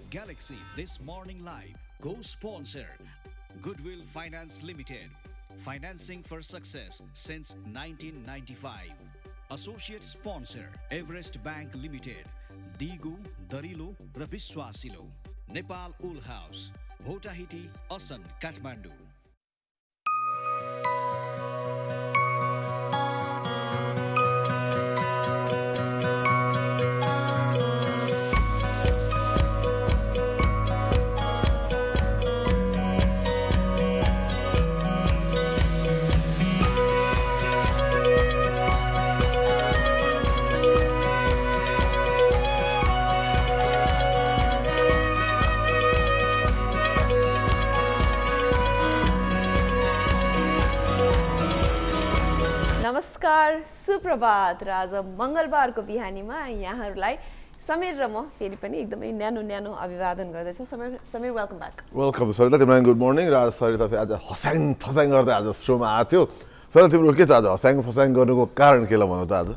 Galaxy This Morning Live, co-sponsor Goodwill Finance Limited, financing for success since 1995. Associate sponsor Everest Bank Limited, Digu, Darilo र विश्वासिलो. Nepal Wool House, Bhotahiti, Asan, Kathmandu. नमस्कार, सुप्रभात र आज मङ्गलबारको बिहानीमा यहाँहरूलाई समीर र म फेरि पनि एकदमै न्यानो न्यानो अभिवादन गर्दैछु। Samir welcome back. Welcome Sarita, तिमीलाई गुड मर्निङ। र आज सरिता आज हस्याङ फस्याङ गर्दै आज सोमा आएको थियो। सर तिम्रो के छ आज हस्याङ फस्याङ गर्नुको कारण के ल भन त? आज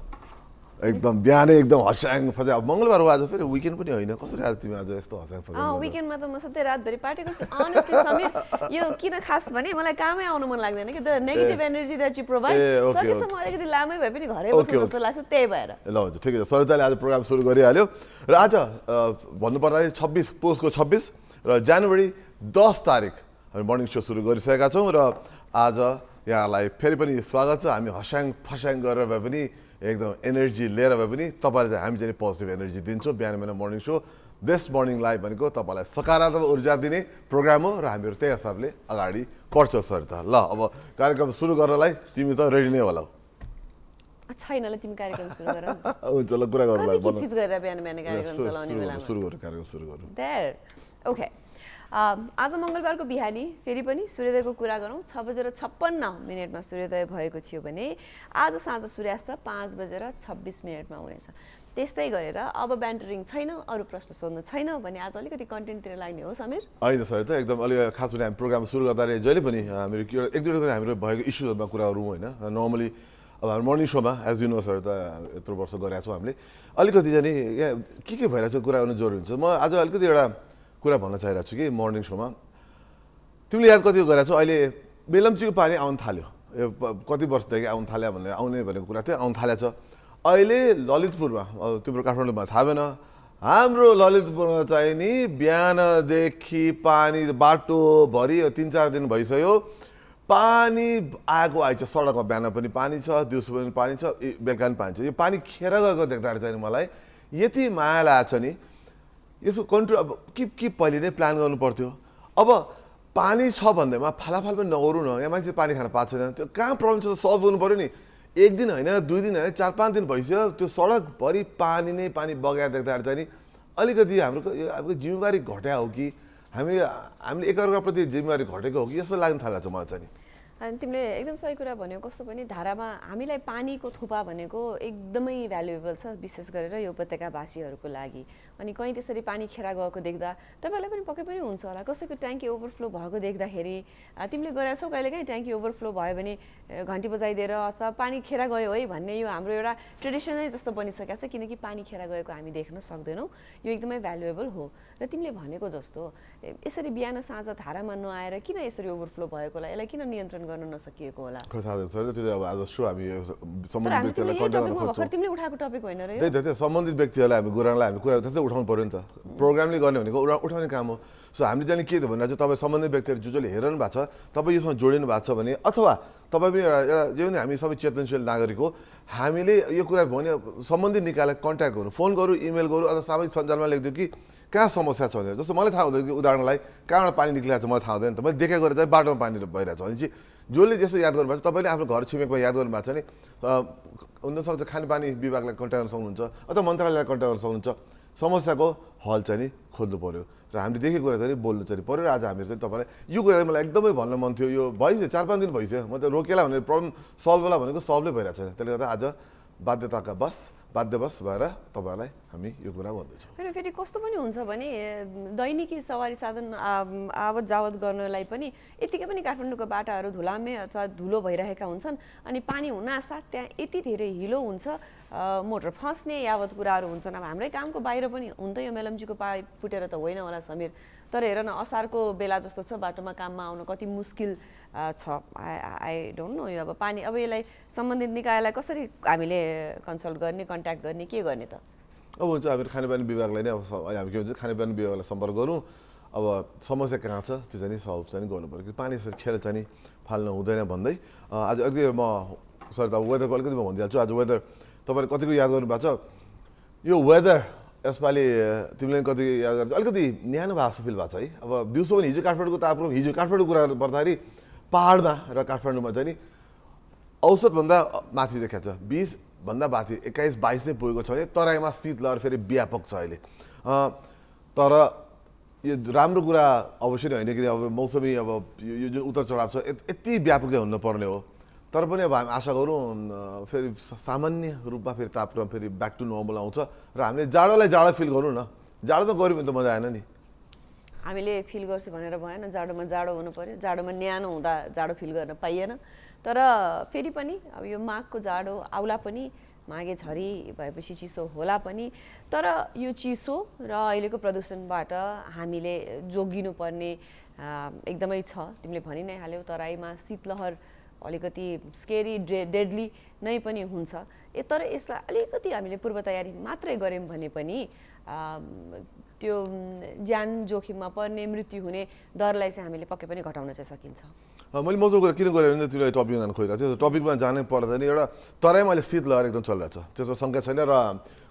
एकदम बिहानै एकदम हस्याङ फस्याङ। मङ्गलबार हो आज, फेरि विकेन्ड पनि होइन, कसरी आज तिमी आज यस्तो हस्याङ फस्याङ? विकेन्डमा त म सधैँ रातभरि पार्टी गर्छु। अनेस्टली समीर, यो किन खास भने मलाई कामै आउनु मन लाग्दैन कि the negative energy that you provide. सकेसम्म अलिकति लामै भए पनि घरै बस्नु जस्तो लाग्छ, त्यही भएर। ल हुन्छ, ठिकै छ। सरिताले आज प्रोग्राम सुरु गरिहाल्यो र आज भन्नुपर्दाखेरि 26 पोषको 26 र जनवरी 10 तारिक हामी मर्निङ सो सुरु गरिसकेका छौँ र आज यहाँलाई फेरि पनि स्वागत छ। हामी हस्याङ फस्याङ गरेर भए पनि एकदम एनर्जी लिएर भए पनि तपाईँलाई चाहिँ हामी चाहिँ पोजिटिभ एनर्जी दिन्छौँ। बिहान बिहान morning so this morning live भनेको तपाईँलाई सकारात्मक ऊर्जा दिने प्रोग्राम हो र हामीहरू त्यही हिसाबले अगाडि बढ्छौँ। सरिता ल अब कार्यक्रम सुरु गर्नलाई तिमी त रेडी नै होला? छैन ल, तिमी कार्यक्रम सुरु गर। हुन्छ ल, कुरा गर्नलाई किच गरेर बिहान बिहान कार्यक्रम चलाउने बेलामा सुरु गरौँ, कार्यक्रम सुरु गरौँ। There okay. आज मङ्गलबारको बिहानी फेरि पनि सूर्योदयको कुरा गरौँ। 6:56 सूर्योदय भएको थियो भने आज साँझ सूर्यास्त 5:26 हुनेछ। त्यस्तै गरेर अब ब्यान्टरिङ छैन, अरू प्रश्न सोध्नु छैन भने आज अलिकति कन्टेन्टतिर लाग्ने हो समीर? होइन सर, त एकदम अलि खास पनि हामी प्रोग्राम सुरु गर्दाखेरि जहिले पनि हामीहरू एक दुईवटा हाम्रो भएको इस्युजहरूमा कुरा गरौँ होइन। नर्मली अब हाम्रो मर्निङ सोमा एज यु नो सर त यत्रो वर्ष गरेका छौँ हामीले, अलिकति चाहिँ नि यहाँ के भइरहेको छ कुरा गर्नु जरुरी हुन्छ। म आज अलिकति एउटा कुरा भन्न चाहिरहेको छु कि मर्निङ सोमा तिमीले याद कति गरेको छौ, अहिले बेलम्चीको पानी आउनु थाल्यो। यो कति वर्षदेखि आउनु थाल्यो भन्ने आउने भनेको कुरा थियो, आउनु थालेको छ। अहिले ललितपुरमा तिम्रो काठमाडौँमा थाहा भएन, हाम्रो ललितपुरमा चाहिँ नि बिहानदेखि पानी बाटोभरि 3-4 दिन भइसक्यो पानी आएको आइछ। सडकमा बिहान पनि पानी छ, दिउँसो पनि पानी छ, बेलुका पनि पानी छ। यो पानी खेर गएको देख्दाखेरि चाहिँ मलाई यति माया लागेको छ नि, यसको कन्ट्रोल अब के पहिले नै प्लान गर्नु पर्थ्यो। अब पानी छ भन्दैमा फालाफाल पनि नगरौँ न, यहाँ मान्छे पानी खान पाएको छैन, त्यो कहाँ प्रब्लम छ सल्भ गर्नु पऱ्यो नि। एक दिन होइन, 2 दिन होइन, 4-5 दिन भइसक्यो त्यो सडकभरि पानी नै पानी बगाएर देख्दाखेरि चाहिँ नि अलिकति हाम्रो जिम्मेवारी घट्या हो कि हामीले एकअर्काप्रति जिम्मेवारी घटेको हो कि जस्तो लाग्न थालेको छ मलाई चाहिँ। अनि तिमीले एकदम सही कुरा भन्यो। कस्तो पनि धारामा हामीलाई पानीको थोपा भनेको एकदमै भ्यालुएबल छ, विशेष गरेर यो उपत्यकावासीहरूको लागि। अनि कहीँ त्यसरी पानी खेर गएको देख्दा तपाईँलाई पनि पक्कै पनि हुन्छ होला, कसैको ट्याङ्की ओभरफ्लो भएको देख्दाखेरि तिमीले गरेका छौ कहिलेकाहीँ ट्याङ्की ओभरफ्लो भयो भने घन्टी बजाइदिएर अथवा पानी खेर गयो है भन्ने यो हाम्रो एउटा ट्रेडिसनै जस्तो बनिसकेको छ, किनकि पानी खेर गएको हामी देख्न सक्दैनौँ। यो एकदमै भ्यालुएबल हो र तिमीले भनेको जस्तो यसरी बिहान साँझ धारामा नआएर किन यसरी ओभरफ्लो भएको होला, यसलाई किन नियन्त्रण गर्न नसकिएको होला? अब आज सो हामी सम्बन्धित व्यक्तिहरूलाई तिमीले उठाएको टपिक होइन र त्यही सम्बन्धित व्यक्तिहरूलाई हामी गुराङलाई हामी कुरा त्यस्तै उठाउनु पऱ्यो नि त। प्रोग्रामले गर्ने भनेको उठाउने काम हो। सो हामीले चाहिँ के त भनेर चाहिँ तपाईँ सम्बन्धित व्यक्तिहरू जसले हेरिरहनु भएको छ, तपाईँ यसमा जोडिनु भएको छ भने, अथवा तपाईँ पनि एउटा जो पनि हामी सबै चेतनशील नागरिक हो, हामीले यो कुरा भने सम्बन्धित निकायलाई कन्ट्याक्ट गरौँ, फोन गरौँ, इमेल गरौँ, अथवा सामाजिक सञ्जालमा लेखिदिउँ कि कहाँ समस्या छ भनेर। जस्तो मलाई थाहा हुँदैन कि उदाहरणलाई कहाँबाट पानी निक्लिरहेको छ मलाई थाहा हुँदैन, त मैले देखेको गरेर चाहिँ बाटोमा पानी भइरहेको छ भने चाहिँ जसले जस्तो याद गर्नुभएको छ, तपाईँले आफ्नो घर छिमेकमा याद गर्नुभएको छ नि, हुनसक्छ खानेपानी विभागलाई कन्ट्याक्ट गर्न सक्नुहुन्छ अथवा मन्त्रालयलाई कन्ट्याक्ट गर्न सक्नुहुन्छ। समस्याको हल चाहिँ नि खोज्नु पऱ्यो र हामीले देखेको कुरा चाहिँ बोल्नु चाहिँ पऱ्यो। र आज हामीहरू चाहिँ तपाईँलाई यो कुरा चाहिँ मलाई एकदमै भन्न मन थियो। यो भइसक्यो 4-5 दिन भइसक्यो, म त रोकेला भनेर प्रब्लम सल्भ होला भनेको सल्भै भइरहेको छैन। त्यसले गर्दा आज बाध्यवश भएर तपाईँहरूलाई हामी यो कुरा भन्दैछौँ। होइन फेरि कस्तो पनि हुन्छ भने दैनिकी सवारी साधन आवत जावत गर्नलाई पनि यतिकै पनि काठमाडौँको बाटाहरू धुलामे अथवा धुलो भइरहेका हुन्छन् अनि पानी हुनासाथ त्यहाँ यति धेरै हिलो हुन्छ मोटर फस्ने यावत कुराहरू हुन्छन्। अब हाम्रै कामको बाहिर पनि हुन त यो मेलम्चीको पाइप फुटेर त होइन होला समीर, तर हेर न असारको बेला जस्तो छ बाटोमा काममा आउन कति मुस्किल छ। आई डोन्ट नो यो अब पानी अब यसलाई सम्बन्धित निकायलाई कसरी हामीले कन्सल्ट गर्ने कन्ट्याक्ट गर्ने के गर्ने त? अब हुन्छ हामीहरू खानेपानी विभागलाई नै अब हामी के भन्छ खानेपानी विभागलाई सम्पर्क गरौँ। अब समस्या कहाँ छ त्यो चाहिँ सल्भ चाहिँ गर्नु पऱ्यो कि पानी यसरी खेर चाहिँ फाल्नु हुँदैन भन्दै आज अलिकति म सरी त अब वेदरको अलिकति म भनिदिइहाल्छु। आज वेदर तपाईँले कतिको याद गर्नुभएको छ यो वेदर यसपालि तिमीले कति याद गर्छ अलिकति न्यानो भएको जस्तो फिल भएको छ है। अब दिउँसो पनि हिजो काठमाडौँको तापक्रम हिजो काठमाडौँ कुरा पर्दाखेरि पाहाडमा र काठमाडौँमा चाहिँ नि औसतभन्दा माथि देखाएको छ 20 भन्दा माथि 21-22 नै पुगेको छ भने तराईमा शीतलहर फेरि व्यापक छ अहिले। तर यो राम्रो कुरा अवश्य नै होइन किन अब मौसमी अब यो जुन उतार चढाव छ यति व्यापक चाहिँ हुनुपर्ने हो। तर पनि अब हामी आशा गरौँ फेरि सामान्य रूपमा फेरि तापक्रम फेरि ब्याक टु नर्मल आउँछ र हामीले जाडोलाई जाडो फिल गरौँ न। जाडोमा गऱ्यो भने त मजा आएन नि। हामीले फिल गर्छु भनेर भएन, जाडोमा जाडो हुनु पर्यो, जाडोमा न्यानो हुँदा जाडो फिल गर्न पाइएन। तर फेरि पनि अब यो माघको जाडो आउला पनि, माघे झरी भएपछि चिसो होला पनि, तर यो चिसो र अहिलेको प्रदूषणबाट हामीले जोगिनुपर्ने एकदमै छ। तिमीले भनि नै हाल्यौ तराईमा शीतलहर अलिकति स्केरी डेडली नै पनि हुन्छ। तर यसलाई अलिकति हामीले पूर्व तयारी मात्रै गऱ्यौँ भने पनि त्यो ज्यान जोखिममा पर्ने मृत्यु हुने दरलाई चाहिँ हामीले पक्कै पनि घटाउन चाहिँ सकिन्छ। मैले मजाको कुरा किन गरेँ भने तिमीलाई टपिकमा जानु खोजिरहेको थियो। टपिकमा जानै पर्दा नि एउटा तराईमा अहिले शीतलहर एकदम चलिरहेको छ, त्यसमा शङ्का छैन। र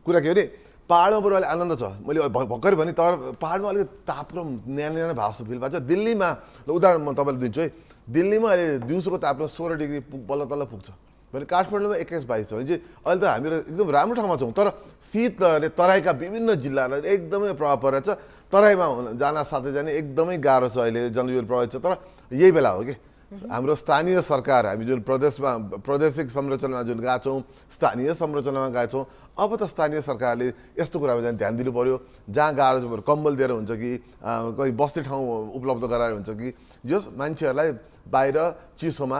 कुरा के हो भने पाहाडमा बरु अहिले आनन्द छ। मैले भर्खरै भने तर पाहाडमा अलिकति तापक्रम न्यानो न्यानो भाव जस्तो फिल भएको छ। दिल्लीमा उदाहरण म तपाईँलाई दिन्छु है, दिल्लीमा अहिले दिउँसोको तापक्रम 16 डिग्री बल्ल तल्ल पुग्छ भने काठमाडौँमा 21-22 छ भने चाहिँ अहिले त हामीहरू एकदम राम्रो ठाउँमा छौँ। तर शीतलहरले तराईका विभिन्न जिल्लाहरूलाई एकदमै प्रभाव परेको छ। तराईमा जान साथै जाने एकदमै गाह्रो छ अहिले, जनजीवन प्रभावित छ। तर यही बेला हो कि हाम्रो स्थानीय सरकार हामी जुन प्रदेशमा प्रादेशिक संरचनामा जुन गएको छौँ, स्थानीय संरचनामा गएको छौँ, अब त स्थानीय सरकारले यस्तो कुरामा चाहिँ ध्यान दिनु पऱ्यो। जहाँ गाह्रो छ कम्बल दिएर हुन्छ कि कहीँ बस्ने ठाउँ उपलब्ध गराएर हुन्छ कि जस मान्छेहरूलाई बाहिर चिसोमा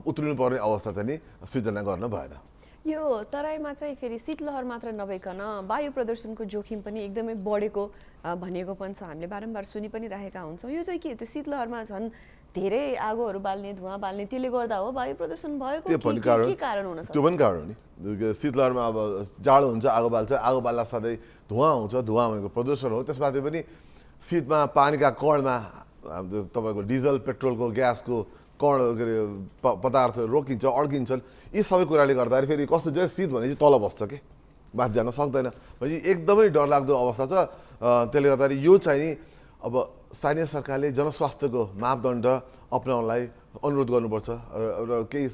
उत्रिनु पर्ने अवस्था चाहिँ नि सृजना गर्न भएन। यो तराईमा चाहिँ फेरि शीतलहर मात्र नभइकन वायु प्रदूषणको जोखिम पनि एकदमै बढेको भनेको पनि छ। हामीले बारम्बार सुनि पनि राखेका हुन्छौँ। यो चाहिँ के त्यो शीतलहरमा झन् धेरै आगोहरू बाल्ने धुवा बाल्ने त्यसले गर्दा हो वायु प्रदूषण भएको के कारण हुन सक्छ? त्यो पनि कारण हो नि। शीतलहरमा अब जाडो हुन्छ आगो बाल्छ, आगो बाल्दा साथै धुवा हुन्छ, धुवा भनेको प्रदूषण हो। त्यसमाथि पनि शीतमा पानीका कणमा तपाईँको डिजल पेट्रोलको ग्यासको कण के अरे पदार्थ रोकिन्छ अड्किन्छन्। यी सबै कुराले गर्दाखेरि फेरि कस्तो चाहिँ शीत भने चाहिँ तल बस्छ कि माथि जान सक्दैन। भने एकदमै डरलाग्दो अवस्था छ। त्यसले गर्दाखेरि यो चाहिँ अब स्थानीय सरकारले जनस्वास्थ्यको मापदण्ड अपनाउनलाई अनुरोध गर्नुपर्छ र केही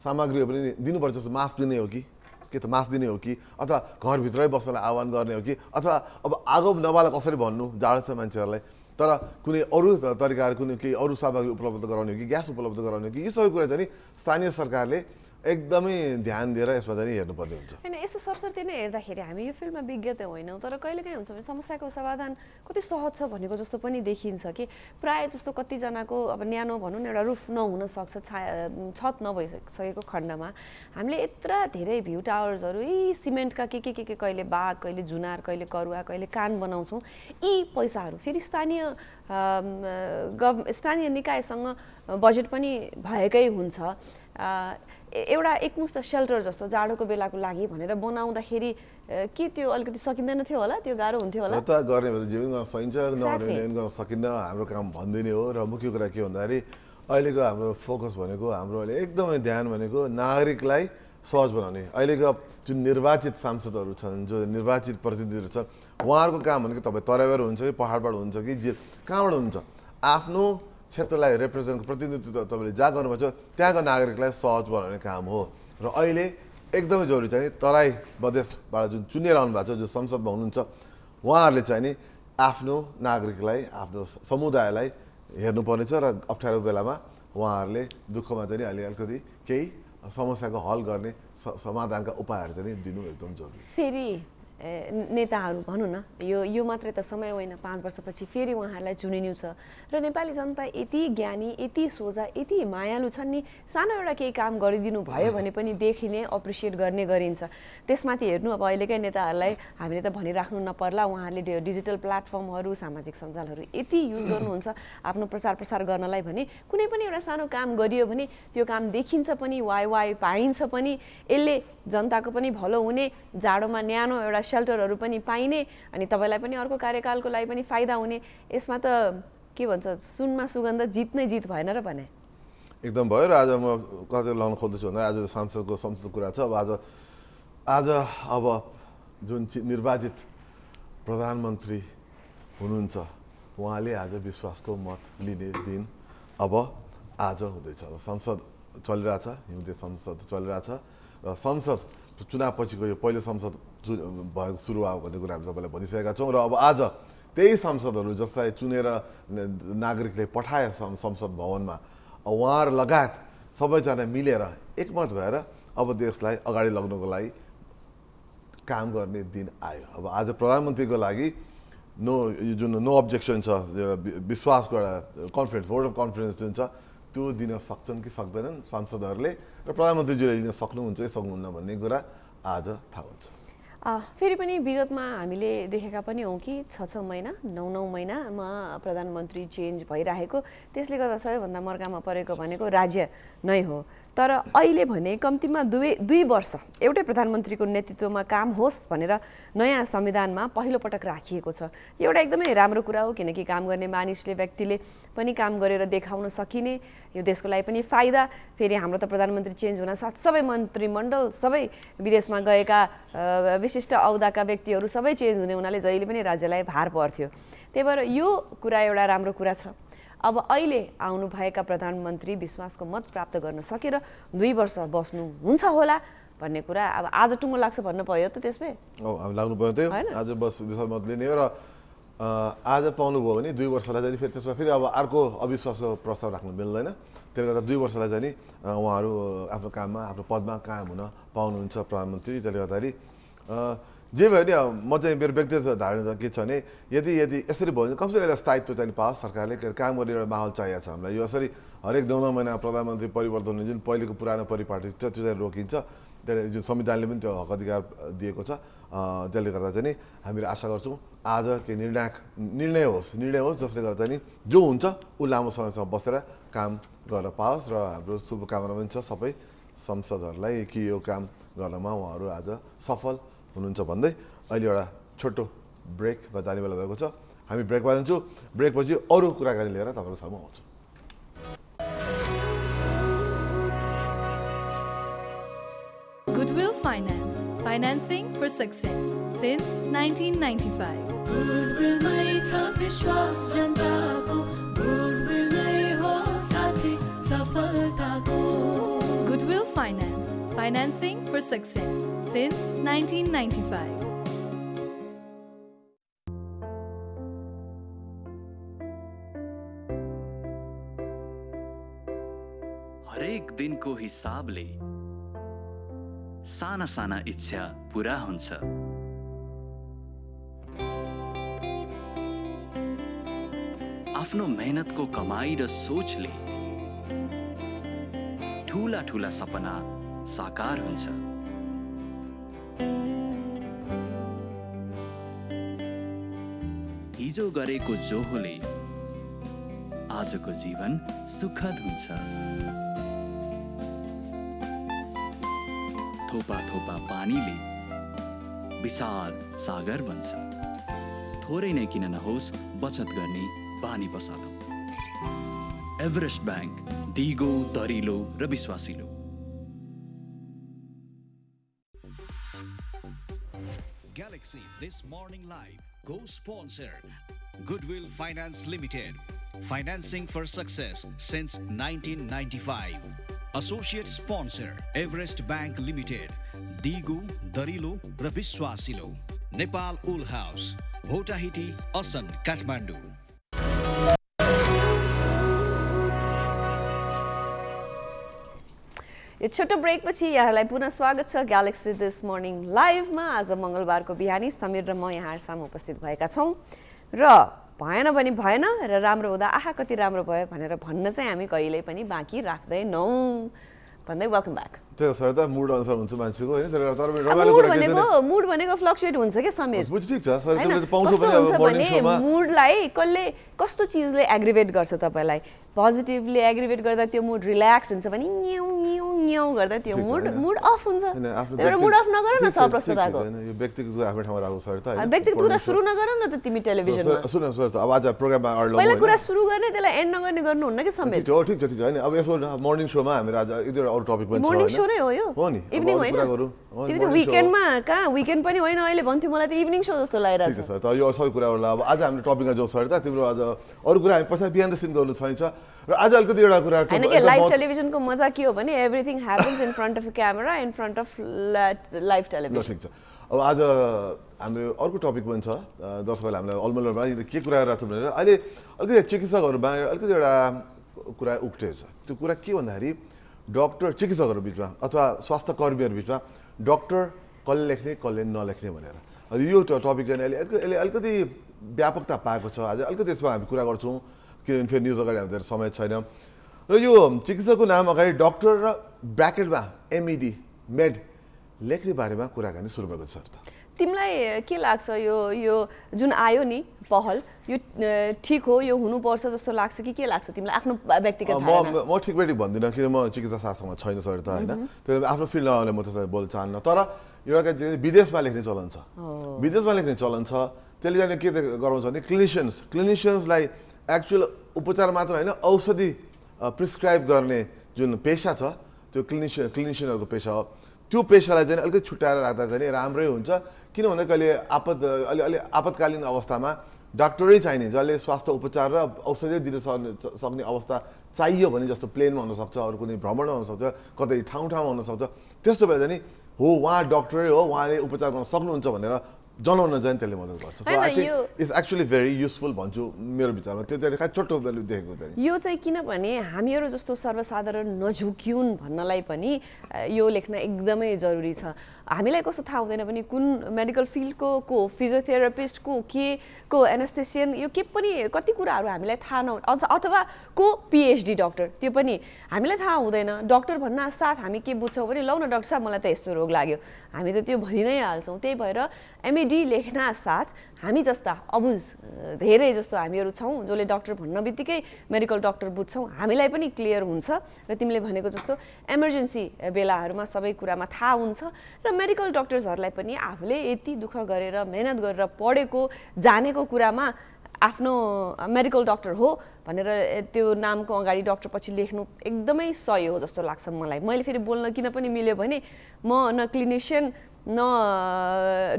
सामग्रीहरू पनि दिनुपर्छ। जस्तो मास्क दिने हो कि के त मास्क दिने हो कि अथवा घरभित्रै बस्नलाई आह्वान गर्ने हो कि अथवा अब आगो नबाला कसरी भन्नु जाडो छ मान्छेहरूलाई, तर कुनै अरू तरिकाहरू कुनै केही अरू सामग्री उपलब्ध गराउने हो कि ग्यास उपलब्ध गराउने हो कि यी सबै कुरा चाहिँ स्थानीय सरकारले एकदमै ध्यान दिएर यसमा चाहिँ हेर्नुपर्ने हुन्छ। होइन यसो सरसर्ती नै हेर्दाखेरि हामी यो फिल्डमा विज्ञ त होइनौँ, तर कहिलेकाहीँ हुन्छ भने समस्याको समाधान कति सहज छ भनेको जस्तो पनि देखिन्छ कि प्रायः जस्तो कतिजनाको अब न्यानो भनौँ न एउटा रुफ नहुन सक्छ, छत नभइसकेको खण्डमा हामीले यत्र धेरै भ्यू टावर्सहरू यी सिमेन्टका के कहिले बाघ कहिले जुनार कहिले करुवा कहिले कान बनाउँछौँ। यी पैसाहरू फेरि स्थानीय निकायसँग बजेट पनि भएकै हुन्छ। एउटा एकमुष्ट सेल्टर जस्तो जाडोको बेलाको लागि भनेर बनाउँदाखेरि के त्यो अलिकति सकिँदैन थियो होला, त्यो गाह्रो हुन्थ्यो होला? त गर्ने भने जीवन गर्न सकिन्छ, नगर्ने गर्न सकिन्न। हाम्रो काम भन्दिने हो। र मुख्य कुरा के भन्दाखेरि अहिलेको हाम्रो फोकस भनेको हाम्रो अहिले एकदमै ध्यान भनेको नागरिकलाई सहज बनाउने। अहिलेको जुन निर्वाचित सांसदहरू छन्, जो निर्वाचित प्रतिनिधिहरू छन्, उहाँहरूको काम भनेको तपाईँ तराईबाट हुन्छ कि पहाडबाट हुन्छ कि कहाँबाट हुन्छ, आफ्नो क्षेत्रलाई रिप्रेजेन्ट प्रतिनिधित्व तपाईँले जहाँ गर्नुभएको छ त्यहाँको नागरिकलाई सहज बनाउने काम हो। र अहिले एकदमै जरुरी चाहिँ तराई प्रदेशबाट जुन चुनेर आउनु भएको छ, जो संसदमा हुनुहुन्छ, उहाँहरूले चाहिँ नि आफ्नो नागरिकलाई आफ्नो समुदायलाई हेर्नुपर्ने छ र अप्ठ्यारो बेलामा उहाँहरूले दुःखमा चाहिँ अलिकति केही समस्याको हल गर्ने समाधानका उपायहरू चाहिँ दिनु एकदम जरुरी। फेरि नेताहरू भनौँ न यो मात्रै त समय होइन 5 वर्षपछि फेरि उहाँहरूलाई चुनिनु छ र नेपाली जनता यति ज्ञानी यति सोझा यति मायालु छन् नि सानो एउटा केही काम गरिदिनु भयो भने पनि देखिने अप्रिसिएट गर्ने गरिन्छ त्यसमाथि हेर्नु अब अहिलेकै नेताहरूलाई हामीले त भनिराख्नु नपर्ला उहाँहरूले डिजिटल प्लेटफर्महरू सामाजिक सञ्जालहरू यति युज गर्नुहुन्छ आफ्नो प्रचार गर्नलाई भने कुनै पनि एउटा सानो काम गरियो भने त्यो काम देखिन्छ पनि वाइ पाइन्छ पनि यसले जनताको पनि भलो हुने जाडोमा न्यानो एउटा सेल्टरहरू पनि पाइने अनि तपाईँलाई पनि अर्को कार्यकालको लागि पनि फाइदा हुने यसमा त के भन्छ सुनमा सुगन्ध जित नै जित भएन र भने एकदम भयो र आज म कतै लाउन खोज्दैछु भन्दा आज संसदको कुरा छ अब अब जुन निर्वाचित प्रधानमन्त्री हुनुहुन्छ उहाँले आज विश्वासको मत लिने दिन अब आज हुँदैछ संसद चलिरहेछ हिउँदे संसद चलिरहेछ र संसद चुनावपछिको यो पहिलो संसद सुरु भयो भन्ने कुरा हामी सबैलाई भनिसकेका छौँ र अब आज त्यही संसदहरू जसलाई चुनेर नागरिकले पठाए संसद भवनमा उहाँहरू लगायत सबैजना मिलेर एकमत भएर अब देशलाई अगाडि लग्नको लागि काम गर्ने दिन आयो अब आज प्रधानमन्त्रीको लागि नो अब्जेक्सन छ विश्वासको एउटा कन्फिडेन्स भोट अफ कन्फिडेन्स जुन छ त्यो दिन सक्छन् कि सक्दैनन् सांसदहरूले र प्रधानमन्त्रीजीले लिन सक्नुहुन्छ कि सक्नुहुन्न भन्ने कुरा आज थाहा हुन्छ फेरि पनि विगतमा हामीले देखेका पनि हौँ कि 6 महिना 9 महिनामा प्रधानमन्त्री चेन्ज भइरहेको त्यसले गर्दा सबैभन्दा मर्कामा परेको भनेको राज्य नै हो तर अहिले भने कम्तीमा 2 वर्ष एउटै प्रधानमन्त्रीको नेतृत्वमा काम होस् भनेर नयाँ संविधानमा पहिलोपटक राखिएको छ यो एउटा एकदमै राम्रो कुरा हो किनकि काम गर्ने मानिसले व्यक्तिले पनि काम गरेर देखाउन सकिने यो देशको लागि पनि फाइदा फेरि हाम्रो त प्रधानमन्त्री चेन्ज हुन साथ सबै मन्त्रीमण्डल सबै विदेशमा गएका विशिष्ट औदाका व्यक्तिहरू सबै चेन्ज हुने हुनाले जहिले पनि राज्यलाई भार पर्थ्यो त्यही भएर यो कुरा एउटा राम्रो कुरा छ अब अहिले आउनुभएका प्रधानमन्त्री विश्वासको मत प्राप्त गर्न सकेर 2 वर्ष बस्नुहुन्छ होला भन्ने कुरा अब आज टुङ्गो लाग्छ भन्न पायो त त्यसमै हामी लाग्नु पर्यो त्यो आज विश्वास मत लिने हो र आज पाउनुभयो भने 2 वर्षलाई चाहिँ फेरि त्यसमा फेरि अब अर्को अविश्वासको प्रस्ताव राख्नु मिल्दैन त्यसले गर्दा 2 वर्षलाई चाहिँ उहाँहरू आफ्नो काममा आफ्नो पदमा कायम हुन पाउनुहुन्छ प्रधानमन्त्री त्यसले गर्दाखेरि जे भयो नि म चाहिँ मेरो व्यक्तिगत धारणा के छ भने यदि यसरी भयो भने कमसेकम एउटा स्थायित्व चाहिँ पाओस् सरकारले काम गर्ने एउटा माहौल चाहिएको छ हामीलाई यो यसरी हरेक 9 महिना प्रधानमन्त्री परिवर्तन हुने जुन पहिलेको पुरानो परिपाटी छ त्यो चाहिँ रोकिन्छ त्यसले जुन संविधानले पनि त्यो हक अधिकार दिएको छ त्यसले गर्दा चाहिँ हामीले आशा गर्छौँ आज के निर्णय होस् जसले गर्दा चाहिँ जो हुन्छ ऊ लामो समयसम्म बसेर काम गर्न पाओस् र हाम्रो शुभकामना पनि छ सबै संसदहरूलाई कि यो काम गर्नमा उहाँहरू आज सफल हुनुहुन्छ भन्दै अहिले एउटा छोटो ब्रेकमा जाने बेला भएको छ हामी ब्रेकमा जान्छौँ ब्रेकपछि अरू कुराकानी लिएर तपाईँको सामु आउँछौँ Goodwill Finance, financing for success since 1995. Goodwill mai cha vishwas janta ko, Goodwill mai ho sathi safalta ko. Goodwill Finance, financing for success since 1995. हरेक दिनको हिसाबले साना साना इच्छा पूरा हुन्छ आफ्नो मेहनतको कमाई र सोचले ठूला ठूला सपना साकार हुन्छ हिजो गरेको जोहोले आजको जीवन सुखद हुन्छ थोपा थोपा पानीले विशाल सागर बन्छ थोरै नै किन नहोस् बचत गर्ने बानी बसालौं एभरेस्ट बैंक दिगो दरिलो र विश्वासिलो Galaxy This Morning Live co-sponsor Goodwill Finance Limited, financing for success since 1995. Associate sponsor Everest Bank Limited, Digu, Darilo र विश्वासिलो नेपाल उल हाउस भोटाहिटी असन काठमाडौँ यो छोटो ब्रेकपछि यहाँलाई पुनः स्वागत छ ग्यालेक्सी दिस मर्निङ लाइभमा। आज मङ्गलबारको बिहानी समीर र म यहाँ सामु उपस्थित भएका छौँ र भएन भने भएन र राम्रो हुँदा आहा कति राम्रो भयो भनेर भन्न चाहिँ हामी कहिल्यै पनि बाँकी राख्दैनौँ भन्दै वेलकम ब्याक। त्यो सर त मुड अनुसार हुन्छ मान्छेको होइन तर रमाइलो कुरा के छ मुड भनेको फ्लक्चुएट हुन्छ के समीर। बुझ ठिक छ सर हैन, तिमीले त पाउँछौ कस्तो पनि अब हुन्छ मर्निङ भने शोमा मुडलाई कस्तो चिजले एग्रिभेट गर्छ तपाईलाई। पोजिटिभली एग्रिभेट गर्दा त्यो मुड रिल्याक्स हुन्छ भने न्याउ न्याउ न्याउ गर्दा त्यो मुड अफ हुन्छ। त्यही मुड अफ नगर न सप्रस्तुताको। यो व्यक्तिगत कुरा आफ्नो ठाउँमा राख्नु सर त हैन। व्यक्तिगत कुरा सुरु नगर न त तिमी टेलिभिजनमा। सुन सर अब आज प्रोग्राममा अड्लो पहिला कुरा सुरु गर्ने त्यसलाई एन्ड नगर्ने गर्नुहुन्न के समीर। ठिक छ हैन। अब यसो मर्निङ शोमा हामी आज एक दुईवटा अरु टपिक पनि छ मर्निङ शो नै हो यो। हो नि इभिनिङ होइन। तिमी त विकेन्डमा कहाँ विकेन्ड पनि होइन अहिले भन्थ्यो मलाई त इभिनिङ शो जस्तो लागिरहेछ। ठिक छ सर त यो सबै कुराहरुलाई अब आज हाम्रो टपिकमा जाउँ सर त तिम्रो आज अरु कुरा हामी पछि बिहान सिन गर्नु छैछ र आज अलिकति एउटा कुरा हैन के लाइभ टेलिभिजनको मजा के हो भने everything happens in front of a camera in front of live television. ठिक छ अब आज हाम्रो अर्को टपिक पनि छ दर्शकहरूले हामीलाई अलमलमा के कुरा गरिरहेको छ भनेर अहिले अलिकति चिकित्सकहरूमा अलिकति एउटा कुरा उक्टेको छ। त्यो कुरा के भन्दाखेरि डक्टर चिकित्सकहरू बिचमा अथवा स्वास्थ्य कर्मीहरू बिचमा डक्टर कसले लेख्ने कसले नलेख्ने भनेर यो टपिक चाहिँ अहिले अलिकति व्यापकता पाएको छ। आज अलिकति यसमा हामी कुरा गर्छौँ किनभने फेरि न्युज अगाडि हाम्रो समय छैन र यो चिकित्सकको नाम अगाडि डक्टर र ब्राकेटमा एमइडी मेड लेख्ने बारेमा कुराकानी सुरु भएको छ। तिमीलाई के लाग्छ यो जुन आयो नि पहल यो ठिक हो यो हुनुपर्छ जस्तो लाग्छ कि के लाग्छ तिमीलाई आफ्नो व्यक्तिगत धारणा? म ठिक बेटिक भन्दिनँ किन म चिकित्सा शास्त्रमा छैन सर त होइन त्यसले आफ्नो फिल्डमा म त्यसलाई बोल्न चाहन्न तर एउटा विदेशमा लेख्ने चलन छ। विदेशमा लेख्ने चलन छ त्यसले चाहिँ के गराउँछ भने क्लिनिसियन्सलाई एक्चुअल उपचार मात्र होइन औषधि प्रिस्क्राइब गर्ने जुन पेसा छ त्यो क्लिनिसियनहरूको पेसा हो। त्यो पेसालाई चाहिँ अलिकति छुट्याएर राख्दा चाहिँ राम्रै हुन्छ किन भन्दा कहिले अलि आपतकालीन अवस्थामा डाक्टरै चाहिने जसले स्वास्थ्य उपचार र औषधि दिन सक्ने अवस्था चाहियो भने जस्तो प्लेनमा हुनसक्छ अरू कुनै भ्रमणमा हुनसक्छ कतै ठाउँमा हुनसक्छ त्यस्तो बेला चाहिँ हो उहाँ डक्टरै हो उहाँले उपचार गर्न सक्नुहुन्छ भनेर जनाउन चाहिँ त्यसले मद्दत गर्छ। So I think it's actually very useful भन्छु मेरो विचारमा। त्यो चाहिँ खास छोटो भ्यालु देखेको चाहिँ यो चाहिँ किनभने हामीहरू जस्तो सर्वसाधारण नझुक्युन् भन्नलाई पनि यो लेख्न एकदमै जरुरी छ। हामीलाई कस्तो थाहा हुँदैन पनि कुन मेडिकल फिल्डको को फिजियोथेरापिस्टको को एनेस्थेसियन यो के पनि कति कुराहरू हामीलाई थाहा न अथवा को पिएचडी डक्टर त्यो पनि हामीलाई थाहा हुँदैन। डक्टर भन्न साथ हामी के बुझ्छौँ भने लौ न डाक्टर साहब मलाई त यस्तो रोग लाग्यो हामी त त्यो भनि नै हाल्छौँ। त्यही भएर एमएडी लेख्न साथ हामी जस्ता अबुझ धेरै जस्तो हामीहरू छौँ जसले डक्टर भन्न बित्तिकै मेडिकल डक्टर बुझ्छौँ हामीलाई पनि क्लियर हुन्छ र तिमीले भनेको जस्तो इमर्जेन्सी बेलाहरूमा सबै कुरामा थाहा हुन्छ र मेडिकल डक्टर्सहरूलाई पनि आफूले यति दुःख गरेर मेहनत गरेर पढेको जानेको कुरामा आफ्नो मेडिकल डक्टर हो भनेर त्यो नामको अगाडि डक्टर पछि लेख्नु एकदमै सही हो जस्तो लाग्छ मलाई। मैले फेरि बोल्न किन पनि मिल्यो भने म न क्लिनिसियन न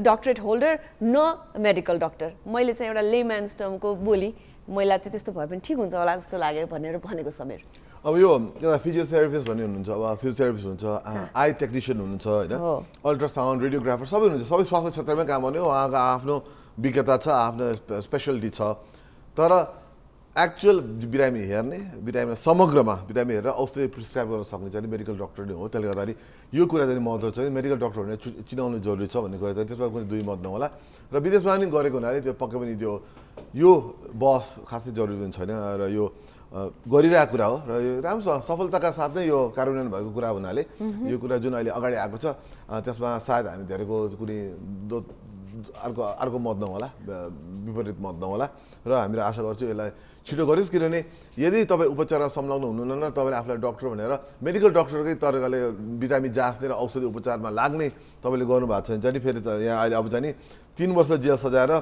डक्टरेट होल्डर न मेडिकल डक्टर मैले चाहिँ एउटा लेम्यान्स टर्मको बोली मलाई चाहिँ त्यस्तो भए पनि ठिक हुन्छ होला जस्तो लाग्यो भनेर भनेको समीर। अब यो एउटा फिजियोथेरापिस्ट भन्ने हुनुहुन्छ अब फिजियोथेरापिस्ट हुन्छ आई टेक्निसियन हुनुहुन्छ होइन अल्ट्रासाउन्ड रेडियोग्राफर सबै हुनुहुन्छ सबै स्वास्थ्य क्षेत्रमै काम गर्ने उहाँको आफ्नो विज्ञता छ आफ्नो स्पेसलिटी छ तर एक्चुअल बिरामी हेर्ने बिरामी समग्रमा बिरामी हेरेर औषधि प्रिस्क्राइब गर्न सक्ने चाहिँ मेडिकल डक्टर नै हो। त्यसले गर्दाखेरि यो कुरा चाहिँ महत्त्व छ मेडिकल डक्टरहरूले चिनाउनु जरुरी छ भन्ने कुरा चाहिँ त्यसमा कुनै दुई मत नहोला र विदेशमा पनि गरेको हुनाले त्यो पक्कै पनि त्यो यो बहस खासै जरुरी पनि छैन र यो गरिरहेको कुरा हो र यो राम्रो सफलताका साथ नै यो कार्यान्वयन भएको कुरा हुनाले यो कुरा जुन अहिले अगाडि आएको छ त्यसमा सायद हामी धेरैको कुनै अर्को मत नहोला विपरीत मत नहोला र हामीले आशा गर्छौँ यसलाई छिटो गरिस् किनभने यदि तपाईँ उपचारमा संलग्न हुनुहुन्न र तपाईँले आफूलाई डक्टर भनेर मेडिकल डक्टरकै तरिकाले बिरामी जाँच्ने र औषधि उपचारमा लाग्ने तपाईँले गर्नुभएको छ भने फेरि त यहाँ अहिले अब चाहिँ 3 वर्ष जेल सजाय र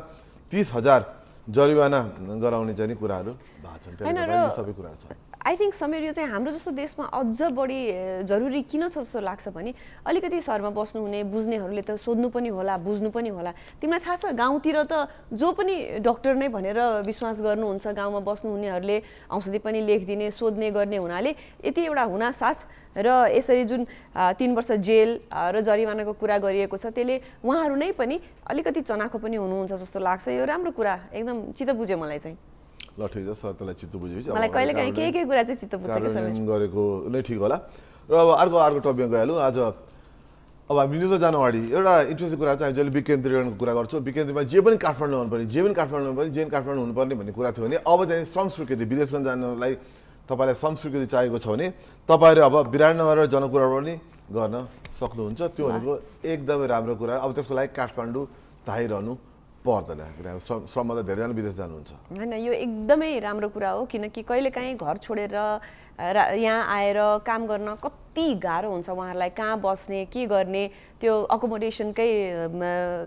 30,000 जरिवाना गराउने चाहिँ कुराहरू भएको छन्। त्यही सबै कुराहरू छ। आई थिङ्क समीर यो चाहिँ हाम्रो जस्तो देशमा अझ बढी जरुरी किन छ जस्तो लाग्छ भने अलिकति सहरमा बस्नुहुने बुझ्नेहरूले त सोध्नु पनि होला बुझ्नु पनि होला। तिमीलाई थाहा छ गाउँतिर त जो पनि डक्टर नै भनेर विश्वास गर्नुहुन्छ गाउँमा बस्नुहुनेहरूले औषधि पनि लेखिदिने सोध्ने गर्ने हुनाले यति एउटा हुनासाथ र यसरी जुन 3 वर्ष जेल र जरिवानाको कुरा गरिएको छ त्यसले उहाँहरू नै पनि अलिकति चनाखो पनि हुनुहुन्छ जस्तो लाग्छ। यो राम्रो कुरा एकदम चित्त बुझ्यो मलाई चाहिँ। ल ठिक छ सर त्यसलाई चित्त बुझेपछि मलाई कहिले काहीँ के कुरा चाहिँ चित्त बुझेको छ गरेको नै ठिक होला र अब अर्को टपिकमा गइहाल्नु आज अब हामी न्युजमा जानु अगाडि एउटा इन्ट्रेस्टिङ कुरा चाहिँ हामी जहिले विकेन्द्रीकरणको कुरा गर्छौँ विकेन्द्रमा जे पनि काठमाडौँ हुनुपर्ने भन्ने कुरा थियो भने अब चाहिँ श्रम स्वीकृति विदेशमा जानलाई तपाईँलाई श्रम स्वीकृति चाहिएको छ भने तपाईँहरू अब विराटनगर र जनकपुरमा पनि गर्न सक्नुहुन्छ त्यो भनेको एकदमै राम्रो कुरा अब त्यसको लागि काठमाडौँ धाइरहनु पर्दैन किनभने श्रममा त धेरैजना विदेश जानुहुन्छ होइन यो एकदमै राम्रो कुरा हो किनकि कहिलेकाहीँ घर छोडेर यहाँ आएर काम गर्न कति गाह्रो हुन्छ उहाँहरूलाई कहाँ बस्ने के गर्ने त्यो अकोमोडेसनकै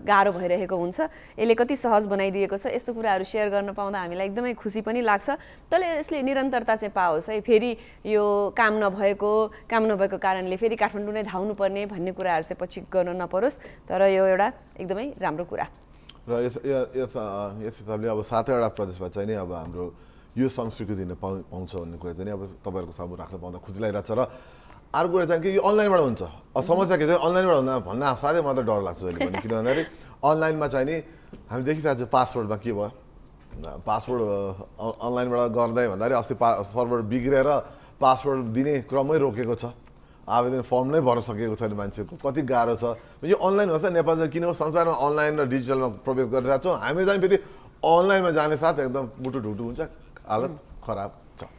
गाह्रो भइरहेको हुन्छ यसले कति सहज बनाइदिएको छ यस्तो कुराहरू सेयर गर्न पाउँदा हामीलाई एकदमै खुसी पनि लाग्छ तर यसले निरन्तरता चाहिँ पाओस् है फेरि यो काम नभएको कारणले फेरि काठमाडौँ नै धाउनुपर्ने भन्ने कुराहरू चाहिँ पछि गर्न नपरोस् तर यो एउटा एकदमै राम्रो कुरा र यस हिसाबले अब 7वटा प्रदेशमा चाहिँ नि अब हाम्रो यो संस्कृति दिन पाउँछ भन्ने कुरा चाहिँ अब तपाईँहरूको सामु राख्न पाउँदा खुसी लागिरहेको छ र अर्को कुरा चाहिँ कि यो अनलाइनबाट हुन्छ अब समस्या के चाहिँ अनलाइनबाट हुँदा भन्न साथै मलाई त डर लाग्छ अहिले भने किन भन्दाखेरि अनलाइनमा चाहिँ नि हामी देखिसकेको छ पासवर्डमा के भयो पासवर्ड अनलाइनबाट गर्दै भन्दाखेरि अस्ति सर्भर बिग्रेर पासवर्ड दिने क्रमै रोकेको छ आवेदन फर्म नै भर्न सकेको छैन मान्छेको कति गाह्रो छ यो अनलाइन भन्छ नेपालमा किन संसारमा अनलाइन र डिजिटलमा प्रवेश गरिरहेको छौँ हामी चाहिँ फेरि अनलाइनमा जाने साथ एकदम मुटु ढुटु हुन्छ हालत खराब छ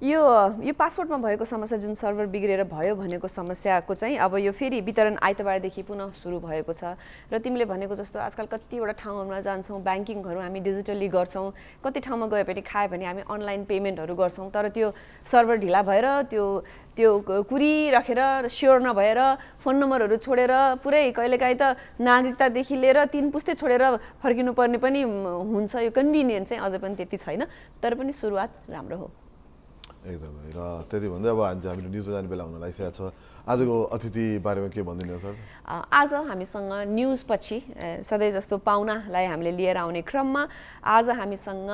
यो पासपोर्टमा भएको समस्या जुन सर्भर बिग्रेर भयो भनेको समस्याको चाहिँ अब यो फेरि वितरण आइतबारदेखि पुनः सुरु भएको छ र तिमीले भनेको जस्तो आजकल कतिवटा ठाउँहरूमा जान्छौँ ब्याङ्किङहरू हामी डिजिटली गर्छौँ कति ठाउँमा गयो भने खायो भने हामी अनलाइन पेमेन्टहरू गर्छौँ तर त्यो सर्भर ढिला भएर त्यो कुरिराखेर स्योर नभएर फोन नम्बरहरू छोडेर पुरै कहिलेकाहीँ त नागरिकतादेखि लिएर 3 पुस्ते छोडेर फर्किनु पर्ने पनि हुन्छ यो कन्भिनियन्स चाहिँ अझै पनि त्यति छैन तर पनि सुरुवात राम्रो हो एकदमै र त्यति भन्दै अब हामीले न्युजमा जाने बेला हुन लागिसकेको छ आजको अतिथि बारेमा के भनिदिनु सर आज हामीसँग न्युज पछि सधैँ जस्तो पाहुनालाई हामीले लिएर आउने क्रममा आज हामीसँग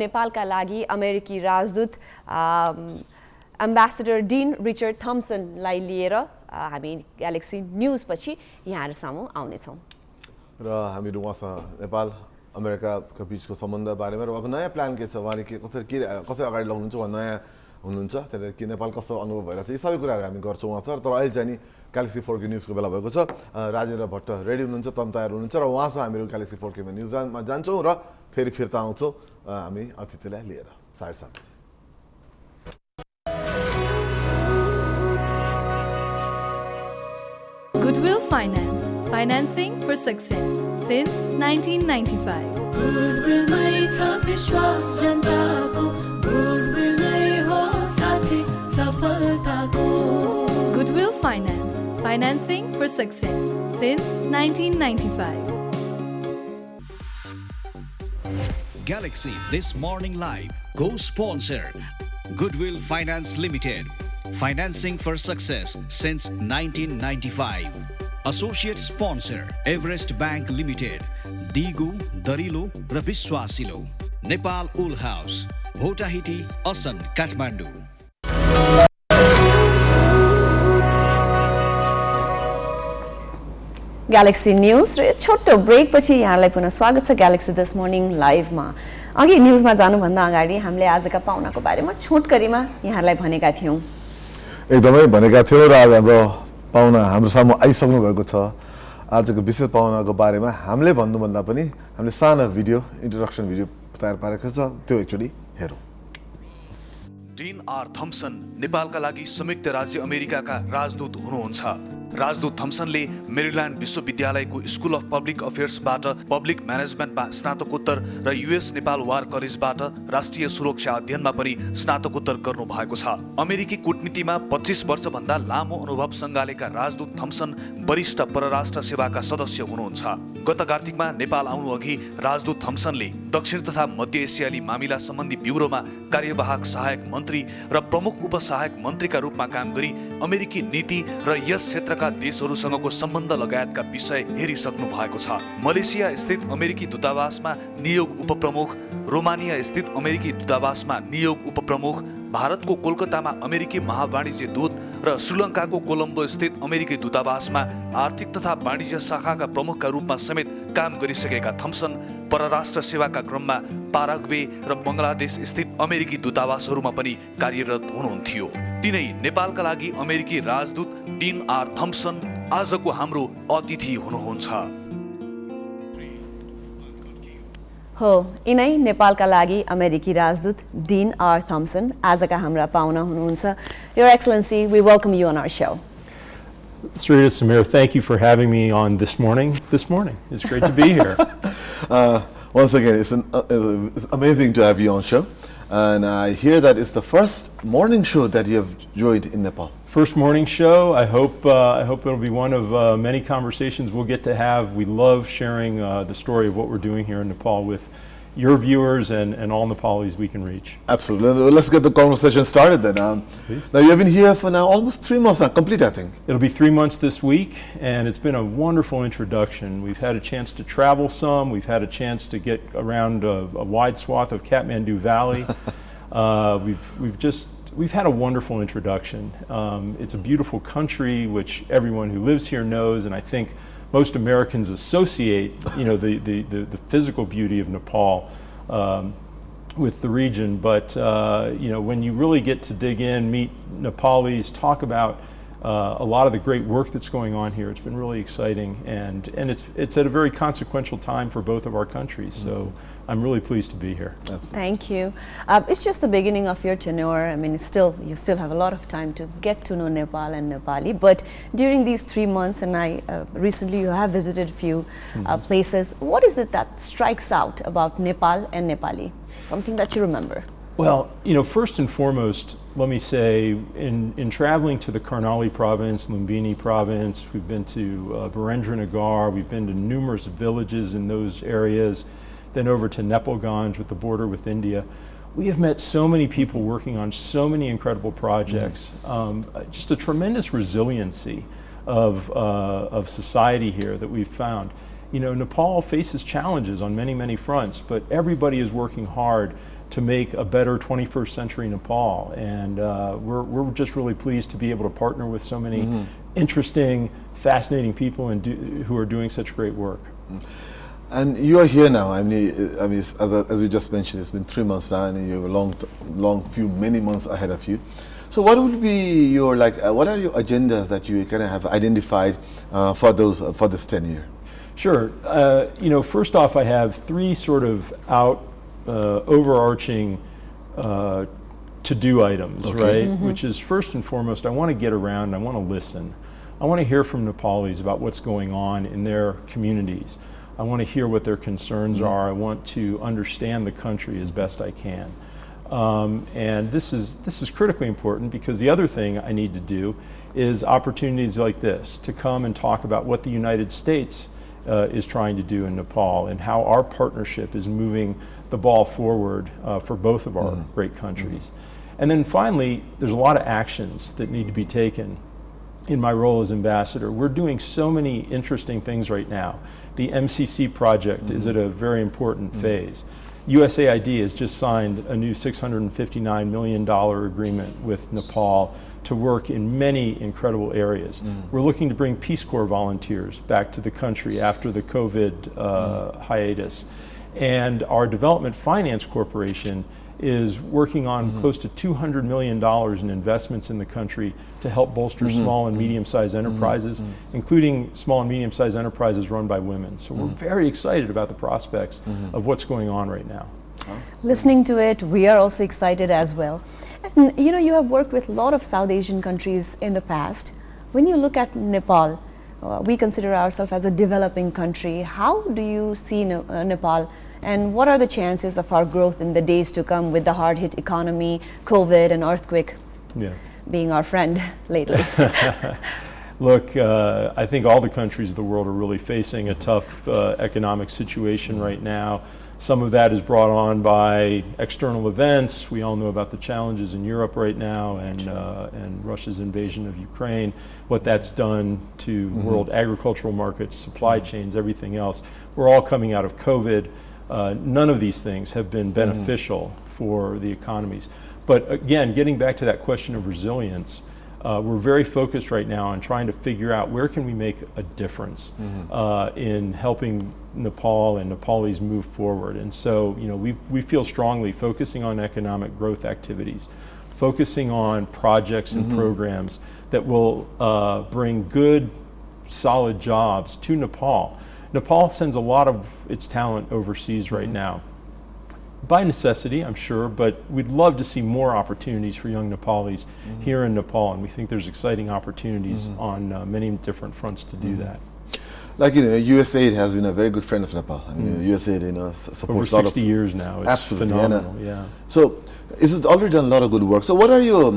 नेपालका लागि अमेरिकी राजदूत एम्बेसेडर डिन रिचर्ड थम्सनलाई लिएर हामी ग्यालेक्सी न्युज पछि यहाँहरू सामु आउनेछौँ र हामीहरू उहाँसँग नेपाल अमेरिकाको बिचको सम्बन्ध बारेमा र उहाँको नयाँ प्लान के छ उहाँले कसरी अगाडि लगाउनुहुन्छ उहाँ नयाँ हुनुहुन्छ त्यसले कि नेपाल कस्तो अनुभव भइरहेको छ यी सबै कुराहरू हामी गर्छौँ उहाँ सर तर अहिले चाहिँ नि ग्यालेक्सी 4K न्युजको बेला भएको छ राजेन्द्र भट्ट रेडी हुनुहुन्छ तम तयार हुनुहुन्छ र उहाँसँग हामीहरू ग्यालेक्सी 4Kमा न्युजमा जान्छौँ र फेरि फिर्ता आउँछौँ हामी अतिथिलाई लिएर 7:30 Goodwill Finance, financing for success since 1995. Goodwill mai cha vishwas janta ko, Goodwill mai ho sathi safalta ko. Goodwill Finance, financing for success since 1995. Galaxy This Morning Live co-sponsor Goodwill Finance Limited. Financing for success since 1995. Associate sponsor Everest Bank Limited. Digu, Darilo र विश्वासिलो. Nepal Wool House. Bhotahiti, Asan, Kathmandu. Galaxy news र छोटो brake पछि यहाँलाई पुनः स्वागत छ galaxy this morning लाइभमा अघि न्युजमा जानुभन्दा अगाडि हामीले आजका पाहुनाको बारेमा छोटकरीमा यहाँलाई भनेका थियौँ एकदमै भनेका थियौँ र आज हाम्रो पाहुना हाम्रो सामु आइसक्नु भएको छ आजको विशेष पाहुनाको बारेमा हामीले भन्नुभन्दा पनि हामीले सानो भिडियो इन्ट्रोडक्सन भिडियो तयार पारेको छ त्यो एकचोटि हेरौँ डिन आर थम्सन नेपालका लागि संयुक्त राज्य अमेरिकाका राजदूत हुनुहुन्छ राजदूत थम्सनले मेरील्यान्ड विश्वविद्यालयको स्कुल अफ पब्लिक अफेयर्सबाट पब्लिक म्यानेजमेन्टमा स्नातकोत्तर र युएस नेपाल वार कलेजबाट राष्ट्रिय सुरक्षा अध्ययनमा पनि स्नातकोत्तर गर्नु भएको छ अमेरिकी कूटनीतिमा 25 वर्षभन्दा लामो अनुभव सङ्घालेका राजदूत थम्सन वरिष्ठ परराष्ट्र सेवाका सदस्य हुनुहुन्छ गत कार्तिकमा नेपाल आउनु अघि राजदूत थम्सनले दक्षिण तथा मध्य एसियाली मामिला सम्बन्धी ब्युरोमा कार्यवाहक सहायक मन्त्री र प्रमुख उपसहायक मन्त्रीका रूपमा काम गरी अमेरिकी नीति र यस क्षेत्रका देशहरूसँगको सम्बन्ध लगायतका विषय हेरिसक्नु भएको छ मलेसिया स्थित अमेरिकी दूतावासमा नियोग उपप्रमुख रोमानिया स्थित अमेरिकी दूतावासमा नियोग उपप्रमुख भारतको कोलकातामा अमेरिकी महावाणिज्य दूत र श्रीलङ्काको कोलम्बो स्थित अमेरिकी दूतावासमा आर्थिक तथा वाणिज्य शाखाका प्रमुखका रूपमा समेत काम गरिसकेका थम्सन परराष्ट्र सेवाका क्रममा पाराग्वे र बङ्गलादेश स्थित अमेरिकी दूतावासहरूमा पनि कार्यरत हुनुहुन्थ्यो। तिनै नेपालका लागि अमेरिकी राजदूत डिन आर थम्सन आजको हाम्रो अतिथि हुनुहुन्छ। हो, यिनै नेपालका लागि अमेरिकी राजदूत डिन आर थम्सन आजका हाम्रा पाहुना हुनुहुन्छ। Your Excellency, we welcome you on our show. Surya Samir, thank you for having me on this morning. It's great to be here. Once again, it's amazing to have you on show. And I hear that it's the first morning show that you have joined in Nepal. First morning show. I hope it'll be one of many conversations we'll get to have. We love sharing the story of what we're doing here in Nepal with your viewers and all Nepalis we can reach. Absolutely. Let's get the conversation started then. Please. Now, you've been here for now almost 3 months now, complete, I think. It'll be 3 months this week, and it's been a wonderful introduction. We've had a chance to travel some. We've had a chance to get around a wide swath of Kathmandu Valley. We've had a wonderful introduction. It's a beautiful country, which everyone who lives here knows, and I think most Americans associate, the physical beauty of Nepal with the region. But when you really get to dig in, meet Nepalis, talk about a lot of the great work that's going on here, it's been really exciting, and it's at a very consequential time for both of our countries. So I'm really pleased to be here. Absolutely. Thank you. It's just the beginning of your tenure. I mean, you still have a lot of time to get to know Nepal and Nepali. But during these 3 months, and recently you have visited a few places, what is it that strikes out about Nepal and Nepali? Something that you remember? Well, first and foremost, let me say, in traveling to the Karnali province, Lumbini province, we've been to Birendranagar, we've been to numerous villages in those areas, then over to Nepalganj with the border with India. We have met so many people working on so many incredible projects. Just a tremendous resiliency of society here that we've found. Nepal faces challenges on many, many fronts, but everybody is working hard to make a better 21st century Nepal. And we're just really pleased to be able to partner with so many interesting, fascinating people who are doing such great work. And you are here now. I mean, as you just mentioned, it's been 3 months now, and you have many months ahead of you. So, what would be your what are your agendas that you kind of have identified for this tenure? Sure. First off, I have 3 sort of overarching to-do items, Okay. right? Which is first and foremost, I want to get around. I want to listen. I want to hear from Nepalis about what's going on in their communities. I want to hear what their concerns are. I want to understand the country as best I can. And this is critically important, because the other thing I need to do is opportunities like this, to come and talk about what the United States is trying to do in Nepal and how our partnership is moving the ball forward for both of our great countries. And then finally, there's a lot of actions that need to be taken in my role as ambassador. We're doing so many interesting things right now. The MCC project is at a very important phase. USAID has just signed a new $659 million agreement with Nepal to work in many incredible areas. We're looking to bring Peace Corps volunteers back to the country after the COVID hiatus. And our Development Finance Corporation is working on close to $200 million in investments in the country to help bolster small and medium-sized enterprises, including small and medium-sized enterprises run by women. So we're very excited about the prospects of what's going on right now. Listening to it, we are also excited as well. And you have worked with a lot of South Asian countries in the past. When you look at Nepal, we consider ourselves as a developing country. How do you see Nepal, and what are the chances of our growth in the days to come with the hard-hit economy, COVID, and earthquake being our friend lately? Look, I think all the countries of the world are really facing a tough economic situation right now. Some of that is brought on by external events. We all know about the challenges in Europe right now, and Russia's invasion of Ukraine, what that's done to world agricultural markets, supply chains, everything else. We're all coming out of COVID. None of these things have been beneficial for the economies. But again, getting back to that question of resilience, we're very focused right now on trying to figure out where can we make a difference in helping Nepal and Nepalis move forward. And so, you know, we feel strongly focusing on economic growth activities, focusing on projects and programs that will bring good, solid jobs to Nepal. Nepal sends a lot of its talent overseas right now. By necessity, I'm sure, but we'd love to see more opportunities for young Nepalis here in Nepal, and we think there's exciting opportunities on many different fronts to do that. Like, you know, USAID has been a very good friend of Nepal. I mean, USAID, you know, supports Over a lot 60 years now. It's Absolutely, phenomenal. Yeah. So, it's already done a lot of good work. So, what are your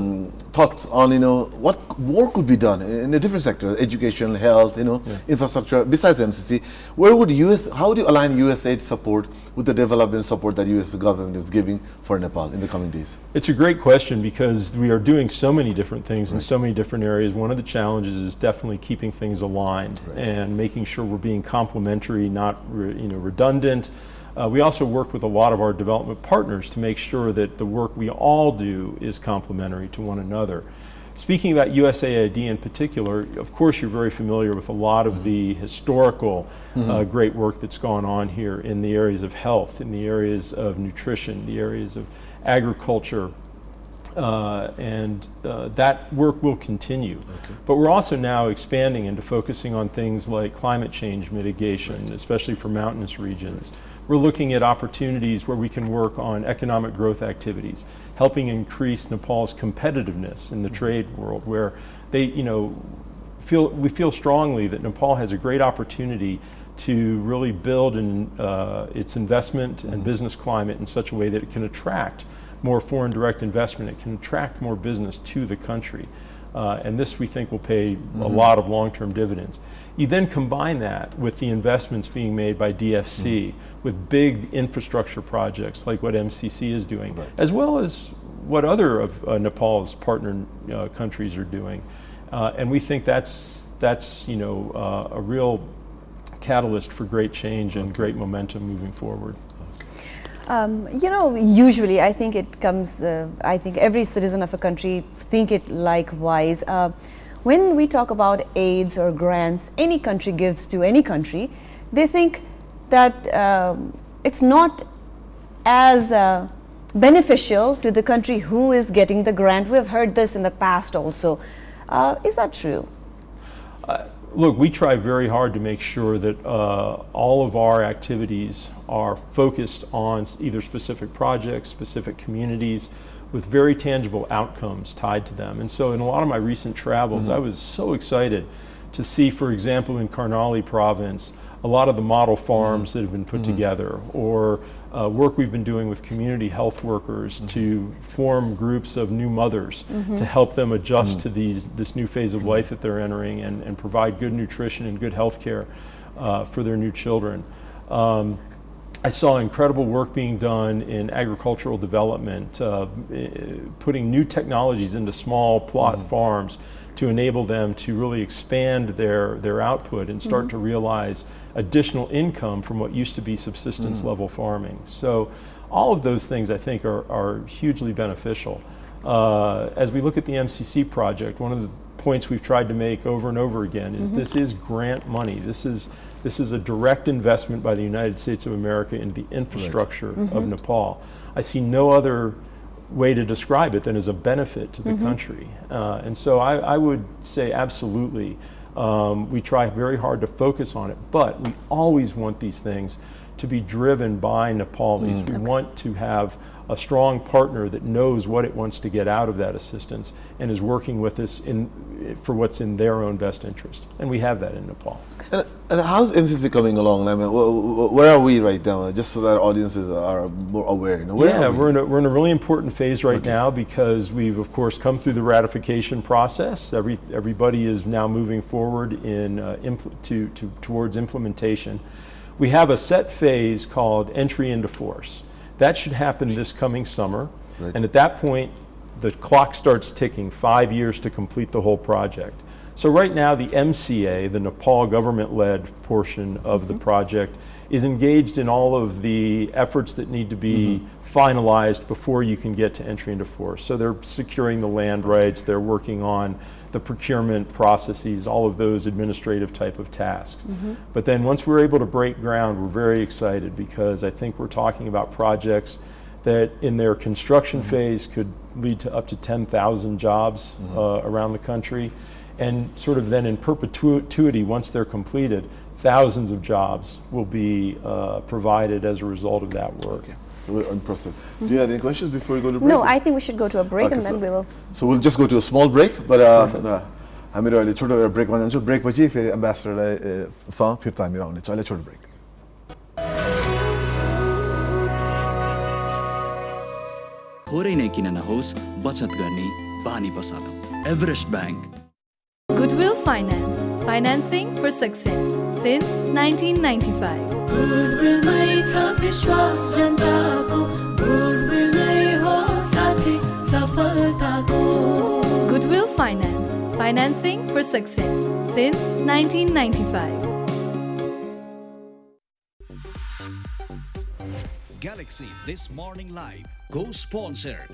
thoughts on, you know, what more could be done in the different sectors, education, health, you know, infrastructure, besides MCC? Where would how would you align USAID support with the development support that U.S. government is giving for Nepal in the coming days? It's a great question because we are doing so many different things in so many different areas. One of the challenges is definitely keeping things aligned and making sure we're being complementary, not redundant. We also work with a lot of our development partners to make sure that the work we all do is complementary to one another. Speaking about USAID in particular, of course you're very familiar with a lot of the historical great work that's gone on here in the areas of health, in the areas of nutrition, the areas of agriculture, and that work will continue. But we're also now expanding into focusing on things like climate change mitigation, especially for mountainous regions. We're looking at opportunities where we can work on economic growth activities, helping increase Nepal's competitiveness in the trade world, where they, we feel strongly that Nepal has a great opportunity to really build its investment and business climate in such a way that it can attract more foreign direct investment, it can attract more business to the country. And this, we think, will pay a lot of long-term dividends. You then combine that with the investments being made by DFC, with big infrastructure projects like what MCC is doing, as well as what other of Nepal's partner countries are doing. And we think that's a real catalyst for great change and great momentum moving forward. Usually I think it comes, I think every citizen of a country think it likewise. When we talk about aids or grants any country gives to any country, they think that it's not as beneficial to the country who is getting the grant. We've heard this in the past also. Is that true? Look, we try very hard to make sure that all of our activities are focused on either specific projects, specific communities, with very tangible outcomes tied to them. And so in a lot of my recent travels, I was so excited to see, for example, in Karnali province, a lot of the model farms that have been put together, or work we've been doing with community health workers to form groups of new mothers to help them adjust to this new phase of life that they're entering and provide good nutrition and good health care for their new children. I saw incredible work being done in agricultural development, putting new technologies into small plot farms to enable them to really expand their output and start to realize additional income from what used to be subsistence level farming. So all of those things I think are hugely beneficial. As we look at the MCC project, one of the points we've tried to make over and over again is this is grant money. This is a direct investment by the United States of America into the infrastructure of Nepal. I see no other way to describe it than as a benefit to the country. And so I would say absolutely, we try very hard to focus on it, but we always want these things to be driven by Nepalis. We want to have a strong partner that knows what it wants to get out of that assistance and is working with us for what's in their own best interest. And we have that in Nepal. And how's MCC coming along? I mean, where are we right now? Just so that audiences are more aware. We're in a really important phase right now because we've, of course, come through the ratification process. Everybody is now moving forward towards implementation. We have a set phase called entry into force. That should happen this coming summer. And at that point, the clock starts ticking, 5 years to complete the whole project. So right now, the MCA, the Nepal government-led portion of the project, is engaged in all of the efforts that need to be finalized before you can get to entry into force. So they're securing the land rights, they're working on the procurement processes, all of those administrative type of tasks. But then once we're able to break ground, we're very excited because I think we're talking about projects that in their construction phase could lead to up to 10,000 jobs around the country. And sort of then in perpetuity, once they're completed, thousands of jobs will be provided as a result of that work. Okay. We're impressive. Do you have any questions before we go to break? No, I think we should go to a break Okay, and then we will. So we'll just go to a small break, but हामीहरू अहिले छोटो एउटा ब्रेकमा जान्छौँ. ब्रेकपछि फेरि एम्बेसडरलाई सँग फिर्ता हामीहरू आउनेछौँ. अहिले छोटो ब्रेक. थोरै नै किन नहोस् बचत गर्ने बानी बसालौँ. Everest bank. Goodwill Finance, financing for success since 1995. Goodwill मै छ विश्वास जनताको, Goodwill नै हो साथी सफलताको. Goodwill Finance, financing for success since 1995. Galaxy This Morning Live, co-sponsor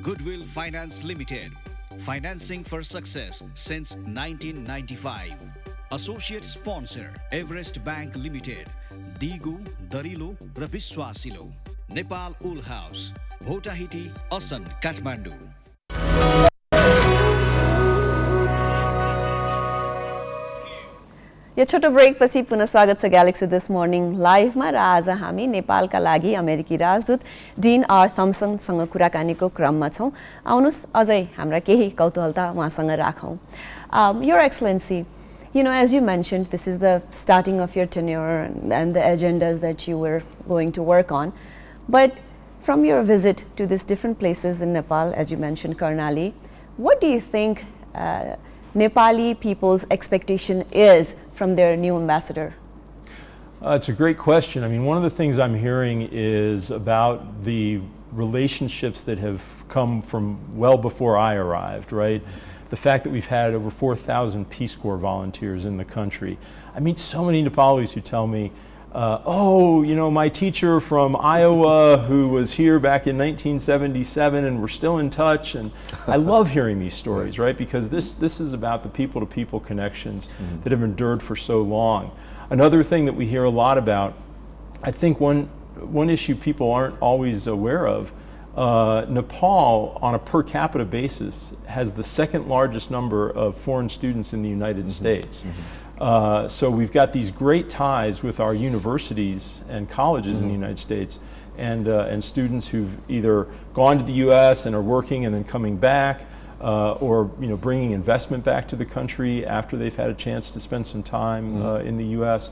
Goodwill Finance Limited, financing for success since 1995. Associate sponsor Everest Bank Limited, Digu, Darilo र विश्वासिलो. Nepal Wool House, Bhotahiti, Asan, Kathmandu. यो छोटो brake पछि पुनः स्वागत छ galaxy this morning लाइभमा र आज हामी नेपालका लागि अमेरिकी राजदूत डिन आर थम्सनसँग कुराकानीको क्रममा छौँ. आउनुहोस् अझै हाम्रा केही कौतूहलता उहाँसँग राखौँ. Your Excellency, you know, as you mentioned, this is the starting of your tenure and the agendas that you were going to work on. But from your visit to these different places in Nepal, as you mentioned, Karnali, what do you think Nepali people's expectation is from their new ambassador? It's a great question. I mean, one of the things I'm hearing is about the relationships that have come from well before I arrived, right? The fact that we've had over 4,000 Peace Corps volunteers in the country. I meet so many Nepalis who tell me, oh, you know, my teacher from Iowa who was here back in 1977 and we're still in touch. And I love hearing these stories, right? Because this is about the people-to-people connections that have endured for so long. Another thing that we hear a lot about, I think one issue people aren't always aware of, Nepal on a per capita basis has the second largest number of foreign students in the United States. So we've got these great ties with our universities and colleges in the United States and students who've either gone to the US and are working and then coming back or bringing investment back to the country after they've had a chance to spend some time in the US.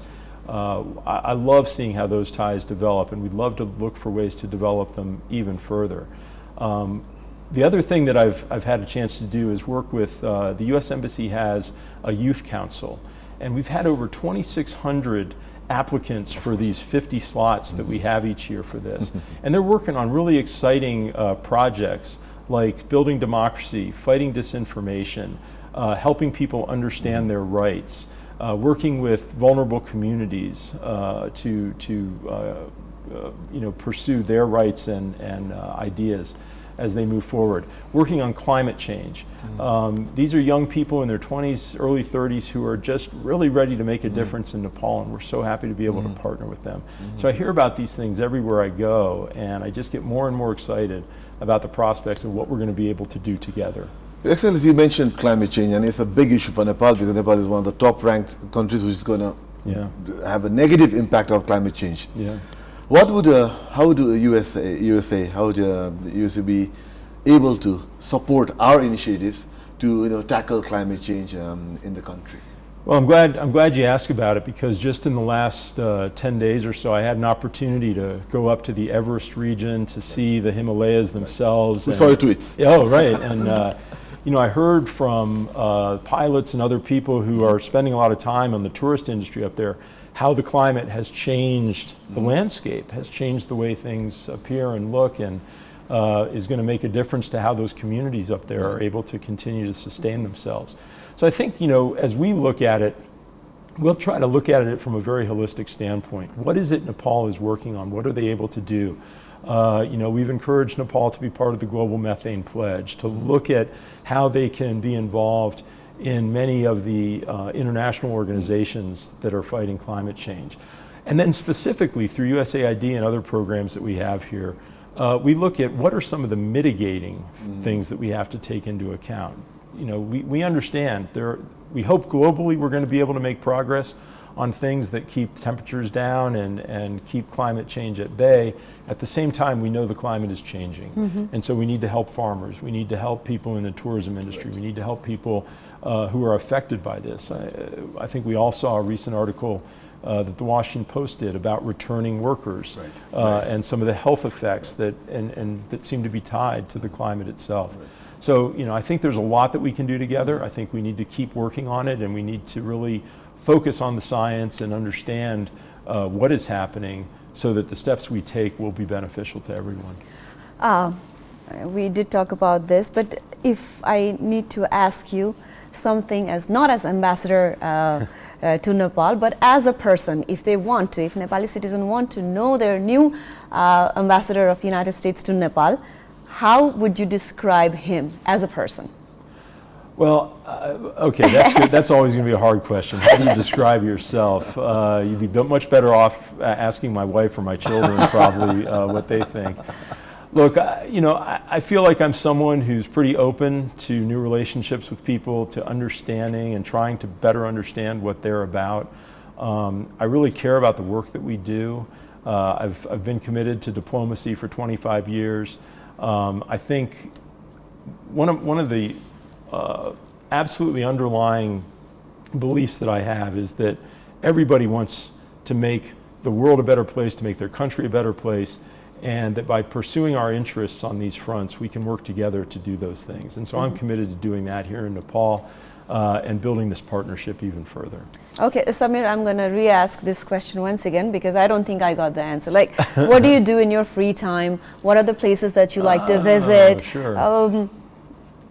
I love seeing how those ties develop, and we'd love to look for ways to develop them even further. The other thing that I've had a chance to do is work with the U.S. Embassy has a youth council, and we've had over 2,600 applicants for these 50 slots that we have each year for this. And they're working on really exciting projects like building democracy, fighting disinformation, helping people understand their rights, working with vulnerable communities to pursue their rights and ideas as they move forward. Working on climate change. These are young people in their 20s, early 30s who are just really ready to make a difference in Nepal, and we're so happy to be able to partner with them. So I hear about these things everywhere I go, and I just get more and more excited about the prospects of what we're going to be able to do together. Your Excellency, you mentioned climate change, and it's a big issue for Nepal because Nepal is one of the top-ranked countries which is going to have a negative impact of climate change. What would, how would the USA, how would the USA be able to support our initiatives to tackle climate change in the country? Well, I'm glad you asked about it, because just in the last 10 days or so, I had an opportunity to go up to the Everest region to see the Himalayas themselves. We saw your tweets. Oh, right. And I heard from pilots and other people who are spending a lot of time on the tourist industry up there, how the climate has changed the landscape, has changed the way things appear and look, and is going to make a difference to how those communities up there are able to continue to sustain themselves. So I think, as we look at it, we'll try to look at it from a very holistic standpoint. What is it Nepal is working on? What are they able to do? We've encouraged Nepal to be part of the Global Methane Pledge, to look at how they can be involved in many of the international organizations that are fighting climate change. And then specifically through USAID and other programs that we have here, we look at what are some of the mitigating things that we have to take into account. We understand we hope globally we're going to be able to make progress on things that keep temperatures down and keep climate change at bay. At the same time, we know the climate is changing. And so we need to help farmers. We need to help people in the tourism industry. We need to help people who are affected by this. I think we all saw a recent article that the Washington Post did about returning workers and some of the health effects that seem to be tied to the climate itself. So, I think there's a lot that we can do together. I think we need to keep working on it, and we need to really focus on the science and understand what is happening so that the steps we take will be beneficial to everyone. We did talk about this, but if I need to ask you something not as ambassador to Nepal, but as a person, if Nepali citizens want to know their new ambassador of United States to Nepal, how would you describe him as a person? Well, okay, that's good. That's always going to be a hard question. How do you describe yourself? You'd be much better off asking my wife or my children probably what they think. Look, I feel like I'm someone who's pretty open to new relationships with people, to understanding and trying to better understand what they're about. I really care about the work that we do. I've been committed to diplomacy for 25 years. I think one of the absolutely underlying beliefs that I have is that everybody wants to make the world a better place, to make their country a better place, and that by pursuing our interests on these fronts, we can work together to do those things. And so I'm committed to doing that here in Nepal and building this partnership even further. Okay, Samir, I'm going to re-ask this question once again because I don't think I got the answer. Like, what do you do in your free time? What are the places that you like to visit? Sure.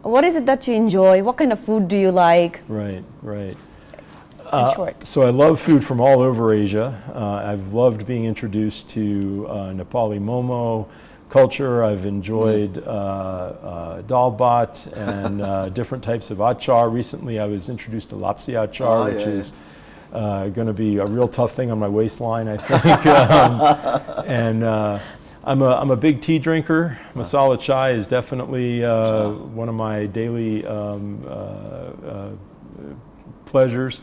What is it that you enjoy? What kind of food do you like? Right. In short. So I love food from all over Asia. I've loved being introduced to Nepali momo culture. I've enjoyed dal bhat and different types of achar. Recently I was introduced to lapsi achar, which is going to be a real tough thing on my waistline, I think. I'm a big tea drinker. Masala chai is definitely one of my daily pleasures.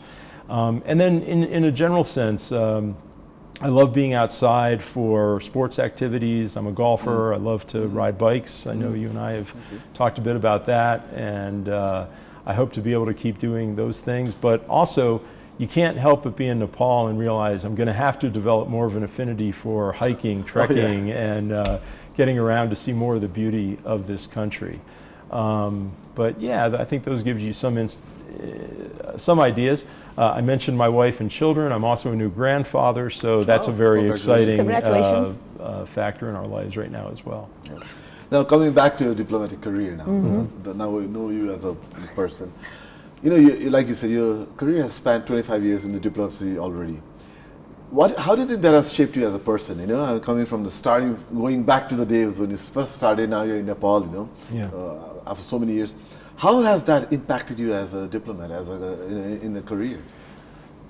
And then in a general sense, I love being outside for sports activities. I'm a golfer. I love to ride bikes. I know you and I have talked a bit about that, and I hope to be able to keep doing those things. But also, you can't help but be in Nepal and realize I'm going to have to develop more of an affinity for hiking, trekking, and getting around to see more of the beauty of this country. But yeah, I think those give you some ideas. I mentioned my wife and children. I'm also a new grandfather, so that's a very exciting factor in our lives right now as well. Now, coming back to your diplomatic career now, now we know you as a person. Like you said, your career has spanned 25 years in the diplomacy already. How do you think that has shaped you as a person? Coming from the starting, going back to the days when you first started, now you're in Nepal, after so many years. How has that impacted you as a diplomat, in the career?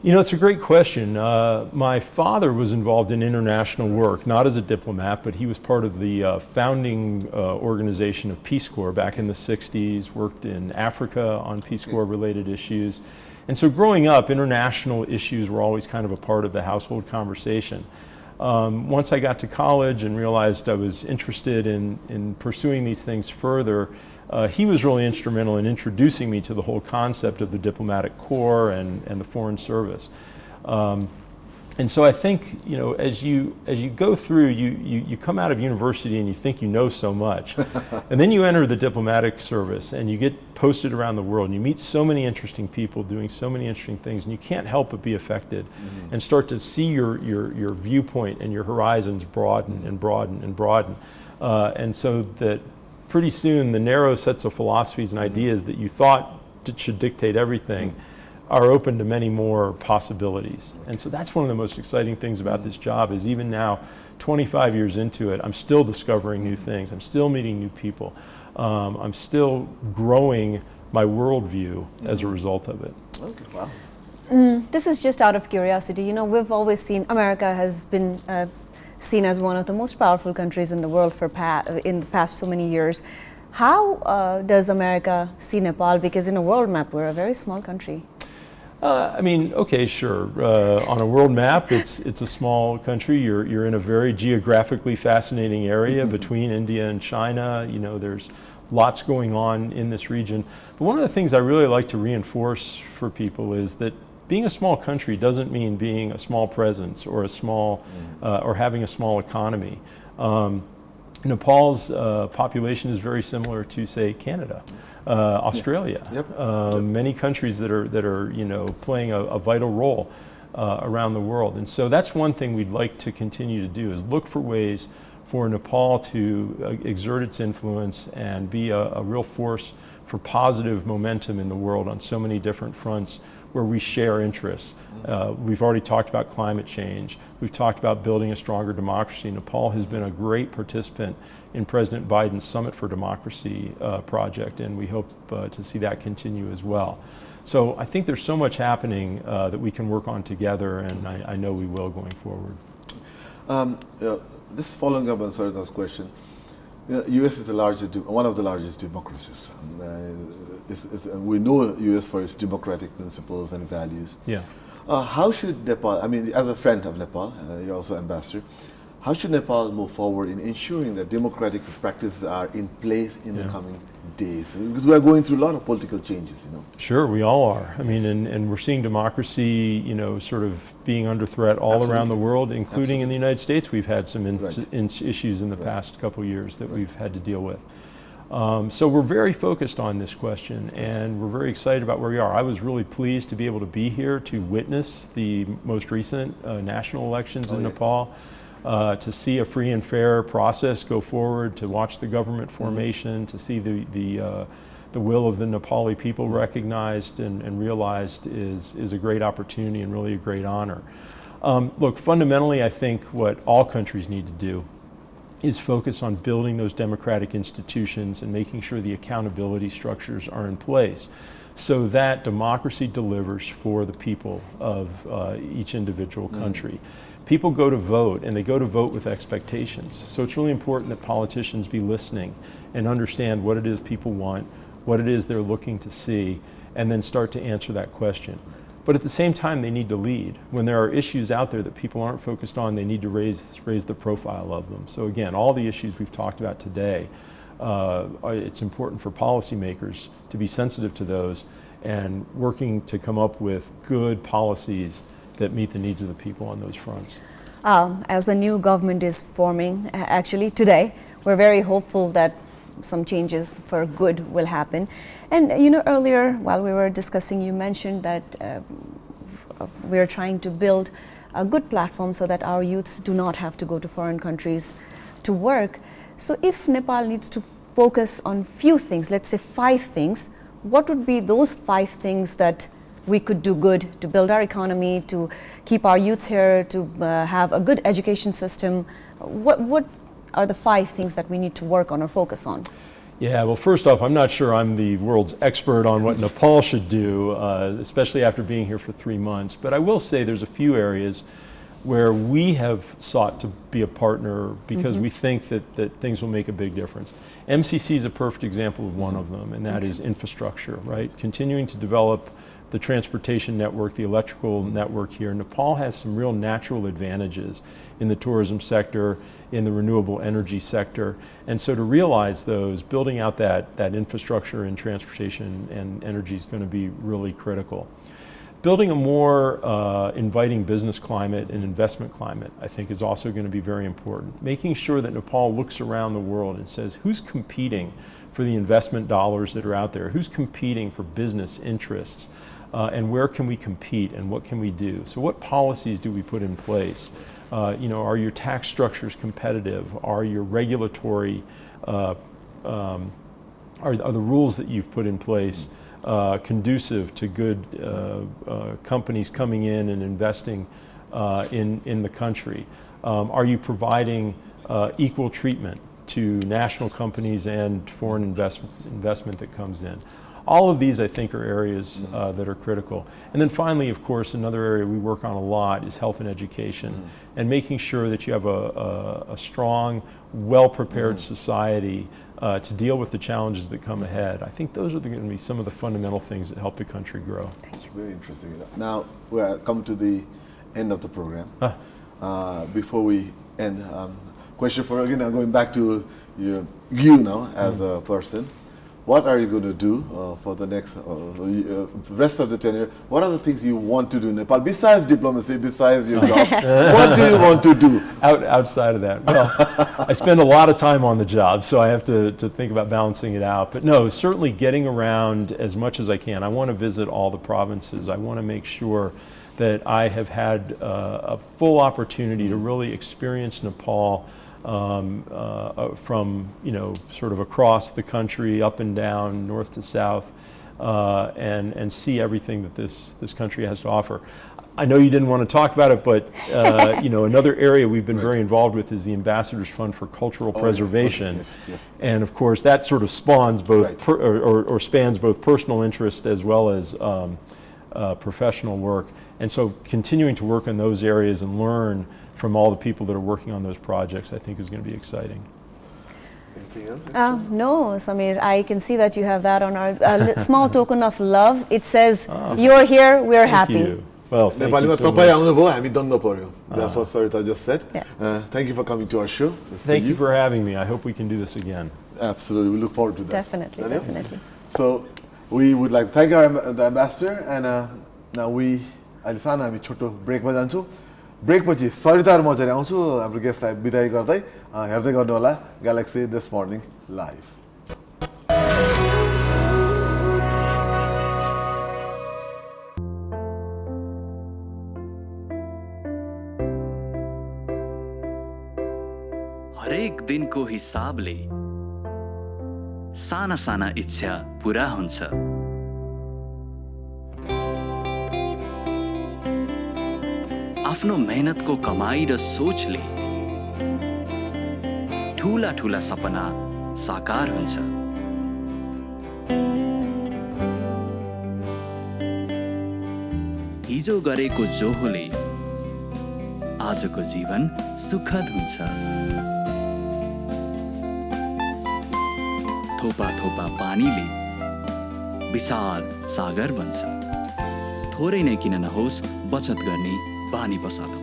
It's a great question. My father was involved in international work, not as a diplomat, but he was part of the founding organization of Peace Corps back in the 60s, worked in Africa on Peace Corps related issues. And so growing up, international issues were always kind of a part of the household conversation. Once I got to college and realized I was interested in pursuing these things further, he was really instrumental in introducing me to the whole concept of the diplomatic corps and the foreign service. And so I think, as you go through, you come out of university and you think you know so much. And then you enter the diplomatic service and you get posted around the world and you meet so many interesting people doing so many interesting things, and you can't help but be affected and start to see your viewpoint and your horizons broaden and broaden and broaden. And so that pretty soon the narrow sets of philosophies and ideas that you thought should dictate everything are open to many more possibilities. And so that's one of the most exciting things about this job is even now, 25 years into it, I'm still discovering new things. I'm still meeting new people. I'm still growing my worldview as a result of it. Okay, wow. This is just out of curiosity. You know, we've always seen America has been seen as one of the most powerful countries in the world for in the past so many years. How does America see Nepal? Because in a world map, we're a very small country. I mean, okay, sure. On a world map, it's a small country. You're in a very geographically fascinating area between India and China. You know, there's lots going on in this region. But one of the things I really like to reinforce for people is that being a small country doesn't mean being a small presence or a small or having a small economy. Nepal's population is very similar to, say, Canada, Australia. Many countries that are you know, playing a vital role around the world. And so that's one thing we'd like to continue to do is look for ways for Nepal to exert its influence and be a real force for positive momentum in the world on so many different fronts where we share interests. We've already talked about climate change. We've talked about building a stronger democracy. Nepal has been a great participant in President Biden's Summit for Democracy project, and we hope to see that continue as well. So I think there's so much happening that we can work on together, and I know we will going forward. This following up on Sarita's question, U.S. is one of the largest democracies. We know U.S. for its democratic principles and values. Yeah. How should Nepal, I mean, as a friend of Nepal, you're also ambassador, how should Nepal move forward in ensuring that democratic practices are in place in the coming days? Because we are going through a lot of political changes, you know. Sure, we all are. I mean, and we're seeing democracy, you know, sort of being under threat all around the world, including in the United States. We've had some issues in the past couple of years that we've had to deal with. So we're very focused on this question, and we're very excited about where we are. I was really pleased to be able to be here to witness the most recent national elections in Nepal, to see a free and fair process go forward, to watch the government formation, to see the will of the Nepali people recognized and realized is a great opportunity and really a great honor. Look, fundamentally, I think what all countries need to do is focus on building those democratic institutions and making sure the accountability structures are in place so that democracy delivers for the people of each individual country. People go to vote, and they go to vote with expectations. So it's really important that politicians be listening and understand what it is people want, what it is they're looking to see, and then start to answer that question. But at the same time, they need to lead. When there are issues out there that people aren't focused on, they need to raise the profile of them. So again, all the issues we've talked about today, it's important for policymakers to be sensitive to those and working to come up with good policies that meet the needs of the people on those fronts. As the new government is forming, actually today, we're very hopeful that some changes for good will happen. And you know, earlier while we were discussing, you mentioned that we're trying to build a good platform so that our youths do not have to go to foreign countries to work. So if Nepal needs to focus on few things, let's say 5 things, what would be those 5 things that we could do good to build our economy, to keep our youths here, to have a good education system? What are the 5 things that we need to work on or focus on? Yeah, well, first off, I'm not sure I'm the world's expert on what Nepal should do, especially after being here for 3 months. But I will say there's a few areas where we have sought to be a partner because we think that things will make a big difference. MCC is a perfect example of one of them, and that is infrastructure, right? Continuing to develop the transportation network, the electrical network here. Nepal has some real natural advantages in the tourism sector, in the renewable energy sector. And so to realize those, building out that infrastructure in transportation and energy is going to be really critical. Building a more inviting business climate and investment climate, I think, is also going to be very important. Making sure that Nepal looks around the world and says, who's competing for the investment dollars that are out there? Who's competing for business interests? And where can we compete and what can we do? So what policies do we put in place? You know, are your tax structures competitive? Are your regulatory, are the rules that you've put in place conducive to good companies coming in and investing in the country? Are you providing equal treatment to national companies and foreign investment that comes in? All of these, I think, are areas that are critical. And then finally, of course, another area we work on a lot is health and education, and making sure that you have a strong, well-prepared society to deal with the challenges that come ahead. I think those are going to be some of the fundamental things that help the country grow. Thank you. Very interesting. Now, we are come to the end of the program. Before we end, question for, again, I'm going back to you now as a person. What are you going to do for the next rest of the tenure? What are the things you want to do in Nepal besides diplomacy, besides your job? What do you want to do? Outside of that, well, I spend a lot of time on the job, so I have to think about balancing it out. But no, certainly getting around as much as I can. I want to visit all the provinces. I want to make sure that I have had a full opportunity to really experience Nepal from sort of across the country, up and down, north to south, and see everything that this country has to offer. I know you didn't want to talk about it, but another area we've been very involved with is the Ambassadors Fund for Cultural Preservation, yes. And of course that sort of spawns both or spans both personal interest as well as professional work, and so continuing to work in those areas and learn from all the people that are working on those projects, I think is going to be exciting. Anything else? No, Samir, I can see that you have that on our small token of love. It says, you're here, we're happy. You. Well, thank you नेपालीमा so तपाई much. आउनुभयो हामी दङ्ग पर्यो. That's what Sarita just said. Thank you for coming to our show. Thank you for having me. I hope we can do this again. Absolutely, we look forward to that. Definitely, definitely. So we would like to thank the ambassador, and now अहिले सानो हामी छोटो ब्रेकमा जान्छौँ. Brake पछि सरिता र म चाहिँ आउँछु हाम्रो गेस्टलाई बिदाई गर्दै हेर्दै गर्नु होला ग्यालेक्सी दिस मर्निङ लाइभ. हरेक दिनको हिसाबले साना साना इच्छा पूरा हुन्छ. आफ्नो मेहनतको कमाई र सोचले ठूला ठूला सपना साकार हुन्छ. हिजो गरेको जोहोले आजको जीवन सुखद हुन्छ. थोपा थोपा पानीले विशाल सागर बन्छ. थोरै नै किन नहोस् बचत गर्ने बानी बसालौं.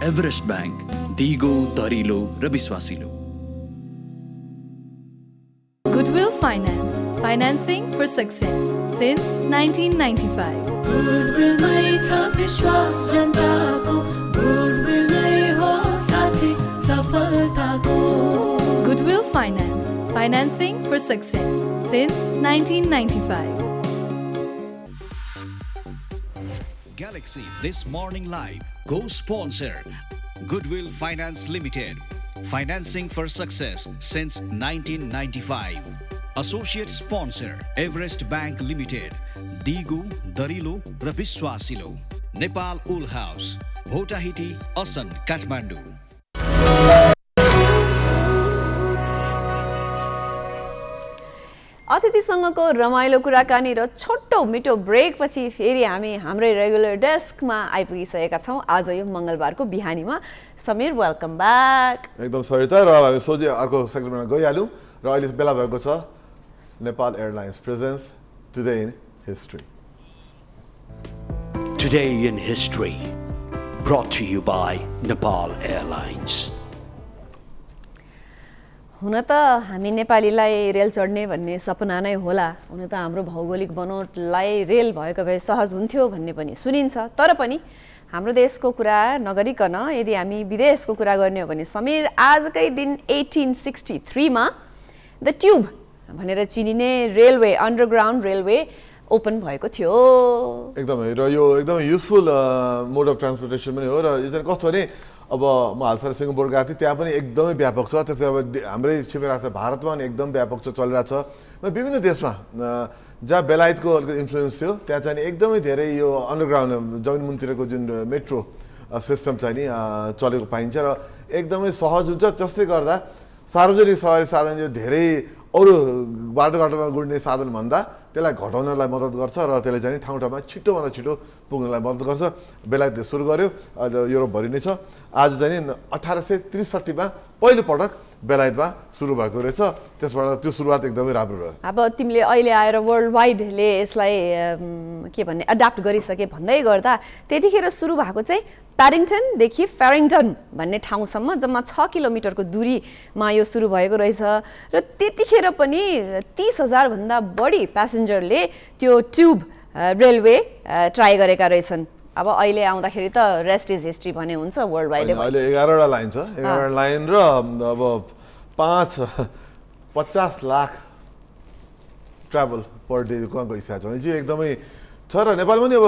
एभरेस्ट बैंक, दिगो, दरिलो र विश्वासिलो. Goodwill Finance, financing for success since 1995. Goodwill मै छ विश्वास जनताको, Goodwill नै हो साथी सफलताको. Goodwill Finance, financing for success since 1995. Galaxy This Morning Live co-sponsor Goodwill Finance Limited, financing for success since 1995. Associate sponsor Everest Bank Limited, Digu, Darilo र विश्वासिलो. Nepal Wool House, Bhotahiti, Asan, Kathmandu. अतिथिसँगको रमाइलो कुराकानी र छोटो मिठो brake पछि फेरि हामी हाम्रै रेगुलर डेस्कमा आइपुगिसकेका छौँ. आज यो मङ्गलबारको बिहानीमा. Sameer, welcome back. एकदम सरिता, र हामी सोझै अर्को सेगमेन्टमा गइहाल्यौँ र अहिले बेला भएको छ Nepal airlines presence today in history. Today in History, brought to you by Nepal Airlines. हुन त हामी नेपालीलाई रेल चढ्ने भन्ने सपना नै होला. हुन त हाम्रो भौगोलिक बनोटलाई रेल भएको भए सहज हुन्थ्यो भन्ने पनि सुनिन्छ. तर पनि हाम्रो देशको कुरा नगरिकन यदि हामी विदेशको कुरा गर्ने हो भने समीर, आजकै दिन 1863 मा द ट्युब भनेर चिनिने रेलवे, अन्डरग्राउन्ड रेलवे ओपन भएको थियो. एकदमै, र यो एकदमै युजफुल मोड अफ ट्रान्सपोर्टेसन पनि हो. र यो चाहिँ कस्तो भने अब म हालसाल सिङ्गापुर गएको थिएँ, त्यहाँ पनि एकदमै व्यापक छ। त्यसै अब हाम्रै छिमेकी भारतमा पनि एकदम व्यापक छ, चलिरहेको छ। विभिन्न देशमा जहाँ बेलायतको अलिकति इन्फ्लुएन्स थियो त्यहाँ चाहिँ एकदमै धेरै यो अन्डरग्राउन्ड जमिन मुनतिरको जुन मेट्रो सिस्टम चाहिँ नि चलेको पाइन्छ र एकदमै सहज हुन्छ। जसले गर्दा सार्वजनिक सवारी साधन यो धेरै अरू बाटोघाटोमा गुड्ने साधनभन्दा त्यसलाई घटाउनलाई मद्दत गर्छ र त्यसले चाहिँ ठाउँ ठाउँमा छिटोभन्दा छिटो पुग्नलाई मद्दत गर्छ। बेलायतले सुरु गर्यो, युरोपभरि नै छ। आज चाहिँ 1863मा पहिलोपटक बेलायतमा सुरु भएको रहेछ। त्यसबाट त्यो सुरुवात एकदमै राम्रो रह्यो। अब तिमीले अहिले आएर वर्ल्ड वाइडले यसलाई के भन्ने एडाप्ट गरिसके भन्दै गर्दा त्यतिखेर सुरु भएको चाहिँ प्यारिङटनदेखि फेरिङटन भन्ने ठाउँसम्म जम्मा 6 किलोमिटरको दूरीमा यो सुरु भएको रहेछ र त्यतिखेर पनि 30,000 भन्दा बढी प्यासेन्जरले त्यो ट्युब रेलवे ट्राई गरेका रहेछन्। अब अहिले आउँदाखेरि त रेस्ट इज हिस्ट्री भने हुन्छ वर्ल्ड वाइड। अहिले 11वटा लाइन छ, 11वटा लाइन र अब 50 लाख ट्राभल पर डे को हिसाब छ भने चाहिँ एकदमै छ र नेपालमा पनि अब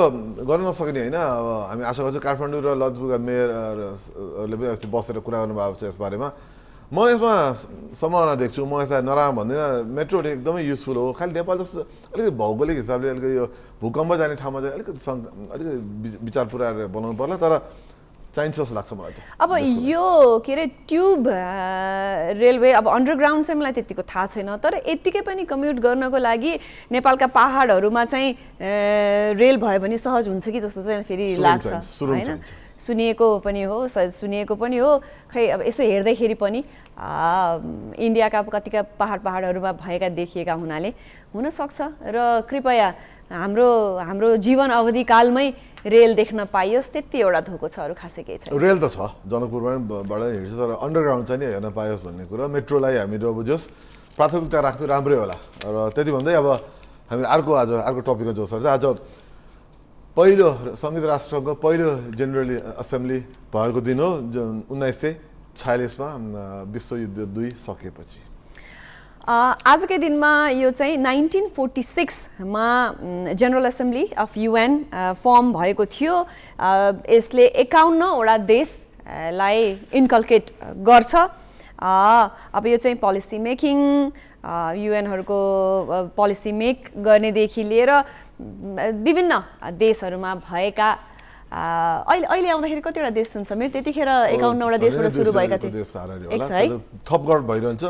गर्न नसक्ने होइन। अब हामी आशा गर्छौँ काठमाडौँ र ललितपुरका मेयरहरूले पनि अस्ति बसेर कुरा गर्नुभएको छ यस बारेमा। म यसमा सम्भावना देख्छु, म यसलाई नराम्रो भन्दिनँ। मेट्रो एकदमै युजफुल हो, खालि नेपाल जस्तो अलिकति भौगोलिक हिसाबले अलिकति यो भूकम्प जाने ठाउँमा चाहिँ अलिकति विचार पुऱ्याएर बनाउनु पर्ला, तर चाहिन्छ जस्तो लाग्छ मलाई। अब यो के अरे ट्युब रेलवे अब अन्डरग्राउन्ड चाहिँ मलाई त्यतिको थाहा छैन, तर यत्तिकै पनि कम्युट गर्नको लागि नेपालका पहाडहरूमा चाहिँ रेल भयो भने सहज हुन्छ कि जस्तो चाहिँ फेरि लाग्छ होइन। सुनिएको पनि हो खै अब यसो हेर्दाखेरि पनि इन्डियाका कतिका पहाडहरूमा भएका देखिएका हुनाले हुनसक्छ र कृपया हाम्रो जीवन अवधि कालमै रेल देख्न पाइयोस्, त्यति एउटा धोको छ, अरू खासै केही छैन। रेल त छ, जनकपुरबाट हिँड्छ, तर अन्डरग्राउन्ड चाहिँ नि हेर्न पाइयोस् भन्ने कुरा। मेट्रोलाई हामीले बुझोस् प्राथमिकता राख्नु राम्रै होला। र त्यति भन्दै अब हामी अर्को टपिकमा जो छ आज पहिलो संयुक्त राष्ट्रको पहिलो जेनरल एसेम्ब्ली भएको दिन हो, जुन 1946मा विश्वयुद्ध 2 सकेपछि। आजकै दिनमा यो चाहिँ 1946मा general assembly of UN form भएको थियो। यसले 51वटा देशलाई इन्कल्केट गर्छ। अब यो चाहिँ पोलिसी मेकिङ, युएनहरूको पोलिसी मेक गर्नेदेखि लिएर विभिन्न देशहरूमा भएका अहिले आउँदाखेरि कतिवटा देश छन् समीर? त्यतिखेर 51वटा देशबाट सुरु भएका थिए। थपगढ भइरहन्छ,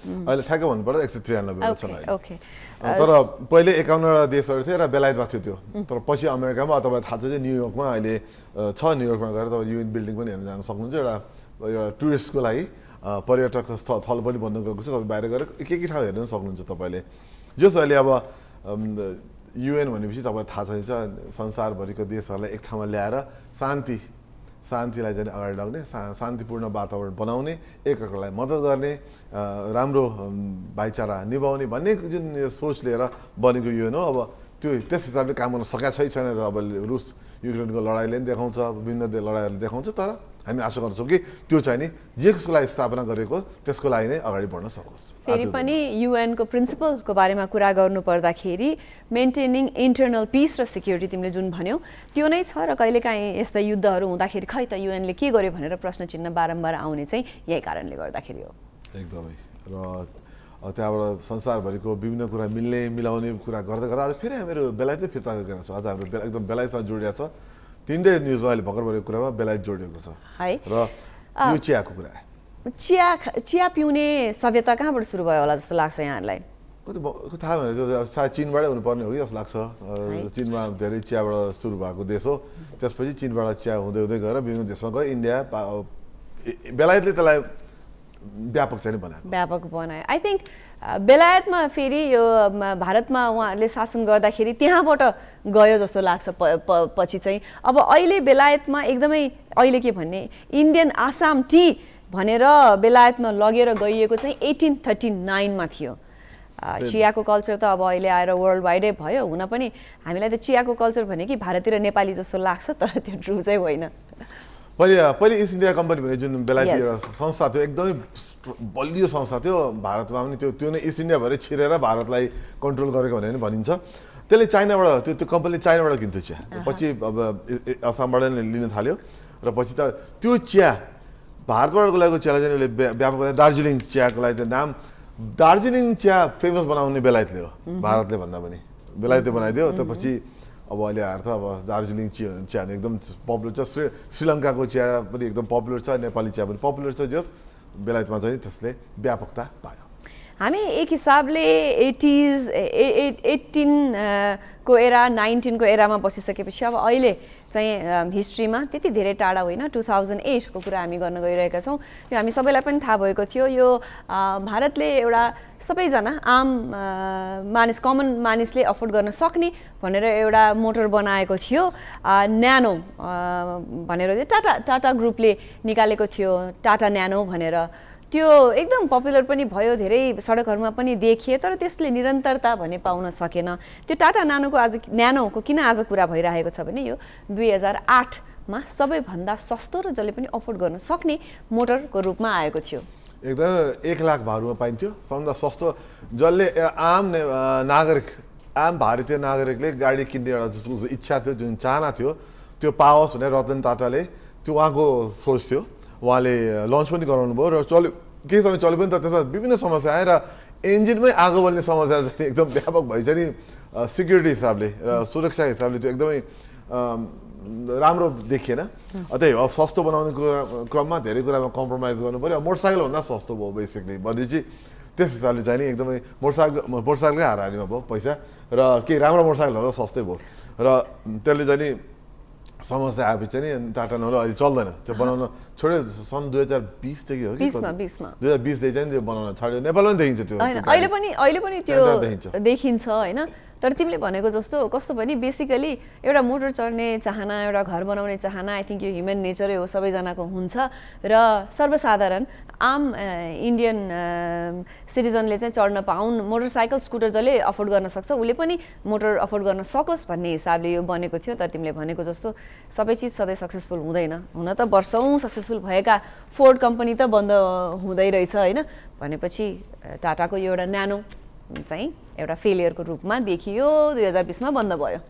अहिले ठ्याक्कै भन्नुपर्दा 193 छ। ओके, तर पहिले 51वटा देशहरू थिए र बेलायतमा थियो त्यो। तर पछि अमेरिकामा अथवा थाहा छ चाहिँ न्युयोर्कमा अहिले छ। न्युयोर्कमा गएर तपाईँ UN बिल्डिङ पनि हेर्न जान सक्नुहुन्छ। एउटा टुरिस्टको लागि पर्यटक स्थल पनि बन्द गएको छ। तपाईँ बाहिर गएर के ठाउँ हेर्न सक्नुहुन्छ तपाईँले। जस अहिले अब UN भनेपछि तपाईँलाई थाहा छ संसारभरिको देशहरूलाई एक ठाउँमा ल्याएर शान्तिलाई चाहिँ अगाडि लग्ने, शान्तिपूर्ण वातावरण बनाउने, एकअर्कालाई मद्दत गर्ने, राम्रो भाइचारा निभाउने भन्ने जुन सोच लिएर बनेको UN हो। अब त्यस हिसाबले काम गर्न सकेको छैन। अब रुस युक्रेनको लडाइँले पनि देखाउँछ, विभिन्न लडाइँहरूले देखाउँछ, तर हामी आशा गर्छौँ कि त्यो चाहिँ नि जसको लागि स्थापना गरेको त्यसको लागि नै अगाडि बढ्न सकोस्। फेरि पनि युएनको प्रिन्सिपलको बारेमा कुरा गर्नु पर्दाखेरि मेन्टेनिङ इन्टरनल पिस र सिक्युरिटी तिमीले जुन भन्यौ त्यो नै छ। र कहिलेकाहीँ यस्ता युद्धहरू हुँदाखेरि खै त युएनले के गर्यो भनेर प्रश्न चिन्ह बारम्बार आउने चाहिँ यही कारणले गर्दाखेरि हो। एकदमै। र त्यहाँबाट संसारभरिको विभिन्न कुरा मिलाउने कुरा गर्दा गर्दा आज फेरि हामीहरू बेलायतमै फिर्ता गरेको छौँ। आज हाम्रो एकदम बेलायतसँग जोडिएको छ। 3 न्युजमा अहिले भर्खर भएको कुरामा बेलायत जोडिएको छ है। र यो चियाको कुरा, चिया पिउने सभ्यता कहाँबाट सुरु भयो होला जस्तो लाग्छ यहाँहरूलाई? थाहा भने सायद चीनबाटै हुनुपर्ने हो कि जस्तो लाग्छ। चीनमा धेरै चियाबाट सुरु भएको देश हो। त्यसपछि चीनबाट चिया हुँदै गएर विभिन्न देशमा गयो। इन्डिया, बेलायतले त्यसलाई व्यापक चाहिँ बनायो। आई थिङ्क बेलायतमा फेरि यो भारतमा उहाँहरूले शासन गर्दाखेरि त्यहाँबाट गयो जस्तो लाग्छ पछि चाहिँ। अब अहिले बेलायतमा एकदमै अहिले के भन्ने इन्डियन आसाम टी भनेर बेलायतमा लगेर गइएको चाहिँ 1839मा थियो। चियाको कल्चर त अब अहिले आएर वर्ल्ड वाइडै भयो। हुन पनि हामीलाई त चियाको कल्चर भने कि भारतीय र नेपाली जस्तो लाग्छ, तर त्यो ट्रु चाहिँ होइन। पहिले इस्ट इन्डिया कम्पनी भन्ने जुन बेलायती संस्था थियो, एकदमै बलियो संस्था थियो। भारतमा पनि त्यो नै इस्ट इन्डिया भएर छिरेर भारतलाई कन्ट्रोल गरेको भनेर भनिन्छ। त्यसले चाइनाबाट त्यो कम्पनीले चाइनाबाट किन्थ्यो चिया। पछि अब असमबाट लिन थाल्यो र पछि त त्यो चिया भारतबाटको लागेको चियालाई चाहिँ उसले व्यापक दार्जिलिङ चियाको लागि चाहिँ नाम दार्जिलिङ चिया फेमस बनाउने बेलायतले हो भारतले भन्दा पनि बेलायतले बनाइदियो त्यसपछि अब अहिले आएर त अब दार्जिलिङ चिया एकदम पपुलर छ श्रीलङ्काको चिया पनि एकदम पपुलर छ नेपाली चिया पनि पपुलर छ जस बेलायतमा चाहिँ त्यसले व्यापकता पायो हामी एक हिसाबले 18 को एरा 19 को एरामा बसिसकेपछि अब अहिले चाहिँ हिस्ट्रीमा त्यति धेरै टाढा होइन 2008 को कुरा हामी गर्न गइरहेका छौँ यो हामी सबैलाई पनि थाहा भएको थियो यो भारतले एउटा सबैजना आम मानिस कमन मानिसले अफोर्ड गर्न सक्ने भनेर एउटा मोटर बनाएको थियो न्यानो भनेर चाहिँ टाटा ग्रुपले निकालेको थियो टाटा न्यानो भनेर त्यो एकदम पपुलर पनि भयो धेरै सडकहरूमा पनि देखिए तर त्यसले निरन्तरता भने पाउन सकेन त्यो टाटा न्यानोको किन आज कुरा भइरहेको छ भने यो 2008 मा सबैभन्दा सस्तो र जसले पनि अफोर्ड गर्न सक्ने मोटरको रूपमा आएको थियो एकदम 1 लाख भारूमा पाइन्थ्यो सबभन्दा सस्तो जसले आम नागरिक आम भारतीय नागरिकले गाडी किन्ने एउटा जुन इच्छा थियो जुन चाहना थियो त्यो पाओस् भनेर रतन टाटाले त्यो उहाँको सोच थियो उहाँले लन्च पनि गराउनु भयो र चल्यो केही समय चल्यो पनि त त्यसमा विभिन्न समस्या आए र इन्जिनमै आगो बल्ने समस्या चाहिँ एकदम व्यापक भइछ नि सिक्युरिटी हिसाबले र सुरक्षा हिसाबले त्यो एकदमै राम्रो देखिएन त्यही हो सस्तो बनाउने क्रममा धेरै कुरामा कम्प्रोमाइज गर्नु पऱ्यो मोटरसाइकलभन्दा सस्तो भयो बेसिकली भनेपछि त्यस हिसाबले चाहिँ नि एकदमै मोटरसाइकलकै हाराहारीमा भयो पैसा र केही राम्रो मोटरसाइकलहरू त सस्तै भयो र त्यसले चाहिँ नि समस्या आएपछि नि टाटा न्यानो अहिले चल्दैन त्यो बनाउन छोड्यो सन् 2020 देखि हो कि 2020 देखि चाहिँ त्यो बनाउन छोड्यो नेपालमा देखिन्छ त्यो अहिले पनि त्यो देखिन्छ हैन तर तिमीले भनेको जस्तो कस्तो भने बेसिकली एउटा मोटर चढ्ने चाहना एउटा घर बनाउने चाहना आई थिंक यो ह्युमन नेचरै हो सबैजनाको हुन्छ र सर्वसाधारण आम इन्डियन सिटिजनले चाहिँ चढ्न पाउन् मोटरसाइकल स्कुटर जसले अफोर्ड गर्न सक्छ उसले पनि मोटर अफोर्ड गर्न सकोस् भन्ने हिसाबले यो बनेको थियो तर तिमीले भनेको जस्तो सबै चिज सधैँ सक्सेसफुल हुँदैन हुन त वर्षौं सक्सेसफुल भएका फोर्ड कम्पनी त बन्द हुँदै रहेछ हैन भनेपछि टाटाको यो एउटा न्यानो चाहिँ एउटा फेलियरको रूपमा देखियो 2020 मा बन्द भयो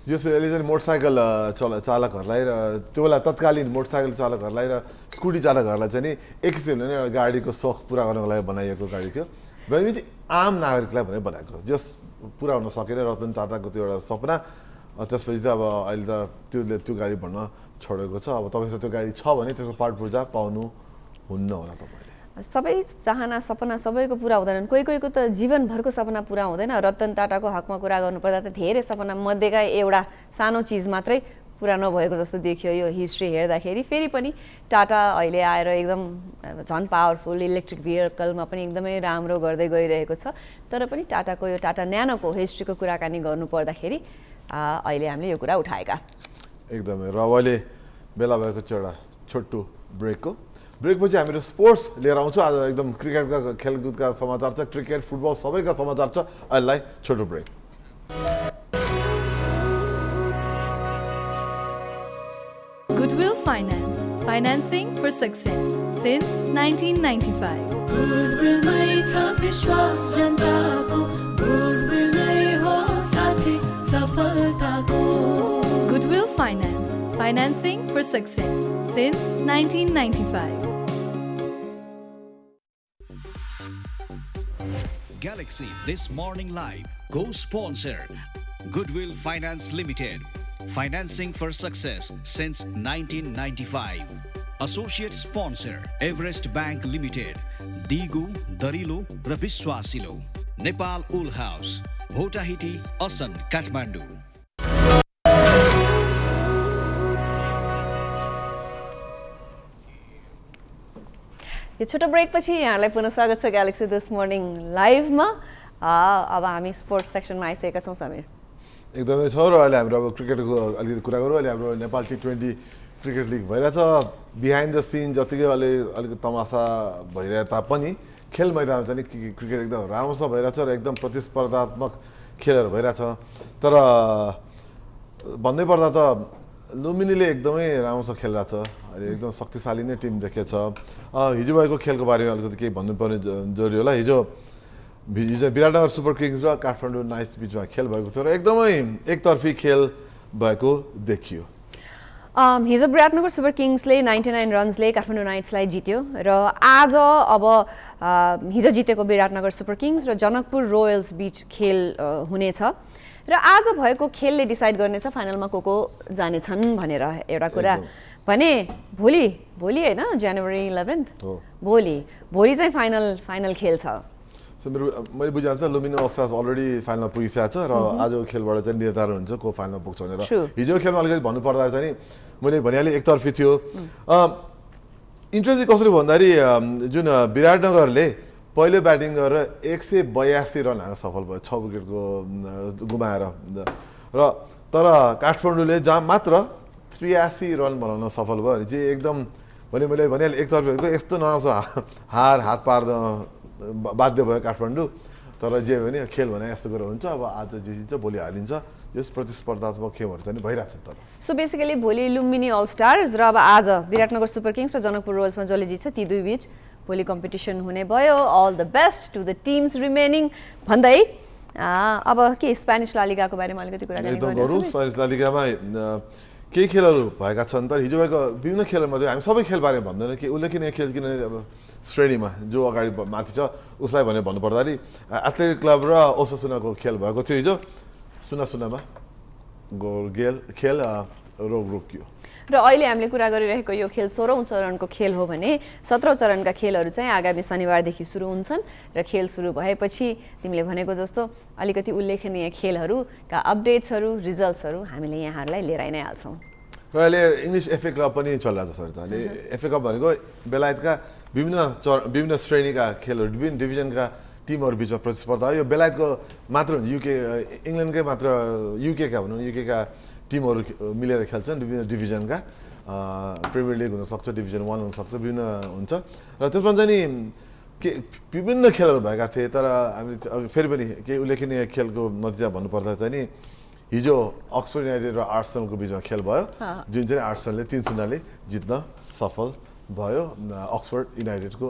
यसले चाहिँ मोटरसाइकल चालकहरूलाई र त्यो बेला तत्कालीन मोटरसाइकल चालकहरूलाई र स्कुटी चालकहरूलाई चाहिँ नि एक किसिमले नै गाडीको सोख पुरा गर्नको लागि बनाइएको गाडी थियो भनेपछि आम नागरिकलाई भने बनाएको जस पुरा हुन सकेन रतन टाटाको त्यो एउटा सपना त्यसपछि चाहिँ अब अहिले त त्यो गाडी भन्न छोडेको छ अब तपाईसँग त्यो गाडी छ भने त्यसको पार्ट पूर्जा पाउनु हुन्न होला तपाईले सबै चाहना सपना सबैको पुरा हुँदैन कोहीको त जीवनभरको सपना पुरा हुँदैन रतन टाटाको हकमा कुरा गर्नुपर्दा त धेरै सपना मध्येका एउटा सानो चिज मात्रै पुरा नभएको जस्तो देखियो यो हिस्ट्री हेर्दाखेरि फेरि पनि टाटा अहिले आएर एकदम झन् पावरफुल इलेक्ट्रिक भेहिकलमा पनि एकदमै राम्रो गर्दै गइरहेको छ तर पनि टाटाको यो टाटा न्यानोको हिस्ट्रीको कुराकानी गर्नुपर्दाखेरि अहिले हामीले यो कुरा उठाएका एकदमै र अहिले बेला भएको छ एउटा छोटो ब्रेकपछि हामीहरू स्पोर्ट्स लिएर आउँछौँ आज एकदम क्रिकेटका खेलकुदका समाचार छ क्रिकेट फुटबल सबैका समाचार छ अहिलेलाई छोटो brake Goodwill Finance, financing for success since 1995. Goodwill mai cha vishwas janta ko Goodwill nai ho sathi safalta ko Goodwill Finance, financing for success since 1995. Galaxy This Morning Live co-sponsor Goodwill Finance Limited. Financing for success since 1995. Associate sponsor Everest Bank Limited. Digu, Darilo र विश्वासिलो. Nepal Wool House. Bhotahiti, Asan, Kathmandu. यो छोटो brake पछि यहाँलाई पुनः स्वागत छ galaxy this morning लाइभमा अब हामी स्पोर्ट्स सेक्सनमा आइसकेका छौँ समीर एकदमै छ र अहिले हाम्रो अब क्रिकेटको अलिकति कुरा गरौँ अहिले हाम्रो नेपाल T20 क्रिकेट लिग भइरहेछ बिहाइन्ड द सिन जतिकै अलिकति तमासा भइरहे तापनि खेल मैदानमा चाहिँ क्रिकेट एकदम राम्रोसँग भइरहेछ र एकदम प्रतिस्पर्धात्मक खेलहरू भइरहेछ तर भन्दै पर्दा त लुम्बिनीले एकदमै राम्रोसँग खेलिरहेछ अहिले एकदम शक्तिशाली नै टिम देखेछ हिजो भएको खेलको बारेमा अलिकति केही भन्नुपर्ने जरुरी होला हिजो विराटनगर सुपर किङ्स र काठमाडौँ नाइट्स बिचमा खेल भएको थियो र एकदमै एकतर्फी खेल भएको देखियो हिजो विराटनगर सुपर किङ्सले 99 रन्सले काठमाडौँ नाइट्सलाई जित्यो र आज अब हिजो जितेको विराटनगर सुपर किङ्स र जनकपुर रोयल्स बीच खेल हुनेछ र आज भएको खेलले डिसाइड गर्नेछ फाइनलमा को जानेछन् भनेर एउटा कुरा भने भोलि होइन जनवरी 11 भोलि चाहिँ फाइनल खेल छ। मैले बुझिहाल्छ लुम्बिनी अल स्टार्स अलरेडी फाइनलमा पुगिसकेको छ र आजको खेलबाट चाहिँ निर्धारण हुन्छ को फाइनलमा पुग्छ भनेर। हिजोको खेलमा अलिकति भन्नुपर्दा चाहिँ मैले भनिहालेँ एकतर्फी थियो। इन्ट्रेस्टिङ कसरी भन्दाखेरि जुन विराटनगरले पहिलो ब्याटिङ गरेर 182 रन हान्न सफल भयो 6 विकेटको गुमाएर र तर काठमाडौँले जहाँ मात्र 83 रन बनाउन सफल भयो भने चाहिँ एकदम मैले भनिहालेँ एकतर्फीहरूको यस्तो नराम्रो हार हात पार्न बाध्य भयो काठमाडौँ। तर जे भने खेल भने यस्तो कुरा हुन्छ अब आज जितिन्छ भोलि हारिन्छ यस प्रतिस्पर्धात्मक खेलहरू चाहिँ भइरहेको छ। तर सो बेसिकली भोलि लुम्बिनी अल स्टार्स र अब आज विराटनगर सुपर किङ्स र जनकपुर रोयल्समा जसले जित्छ ती दुई बीच भोलि कम्पिटिसन हुने भयो। All the best to the teams remaining भन्दै अब के स्पेनिस लालिगाको बारेमा अलिकति कुराकानी गरौँ। स्पेनिस लालिगामा केही खेलहरू भएका छन् तर हिजो भएको विभिन्न खेलहरूमध्ये हामी सबै खेलबारे भन्दैन कि उल्लेखनीय खेल किनभने अब श्रेणीमा जो अगाडि माथि छ उसलाई भने भन्नुपर्दाखेरि एथलेटिक क्लब र ओसासुनाको खेल भएको थियो हिजो 0-0मा खेल रोकियो र अहिले हामीले कुरा गरिरहेको यो खेल 16औं चरणको खेल हो भने 17औं चरणका खेलहरू चाहिँ आगामी शनिबारदेखि सुरु हुन्छन् र खेल सुरु भएपछि तिमीले भनेको जस्तो अलिकति उल्लेखनीय खेलहरूका अपडेट्सहरू रिजल्ट्सहरू हामीले यहाँहरूलाई लिएर नै हाल्छौँ। र अहिले इङ्ग्लिस एफए क्लब पनि चलिरहेको छ सर। त अहिले एफए क्लब भनेको बेलायतका विभिन्न श्रेणीका खेलहरू विभिन्न डिभिजनका टिमहरू बिचमा प्रतिस्पर्धा हो। यो बेलायतको मात्र युके इङ्ल्यान्डकै मात्र युकेका भनौँ युकेका टिमहरू मिलेर खेल्छन् विभिन्न डिभिजनका। प्रिमियर लिग हुनसक्छ डिभिजन 1 हुनसक्छ विभिन्न हुन्छ र त्यसमा चाहिँ नि के विभिन्न खेलहरू भएका थिए। तर हामीले फेरि पनि केही उल्लेखनीय खेलको नतिजा भन्नुपर्दा चाहिँ नि हिजो अक्सफोर्ड युनाइटेड र आर्सेनलको बिचमा खेल भयो जुन चाहिँ आर्सेनलले 3-0ले जित्न सफल भयो अक्सफोर्ड युनाइटेडको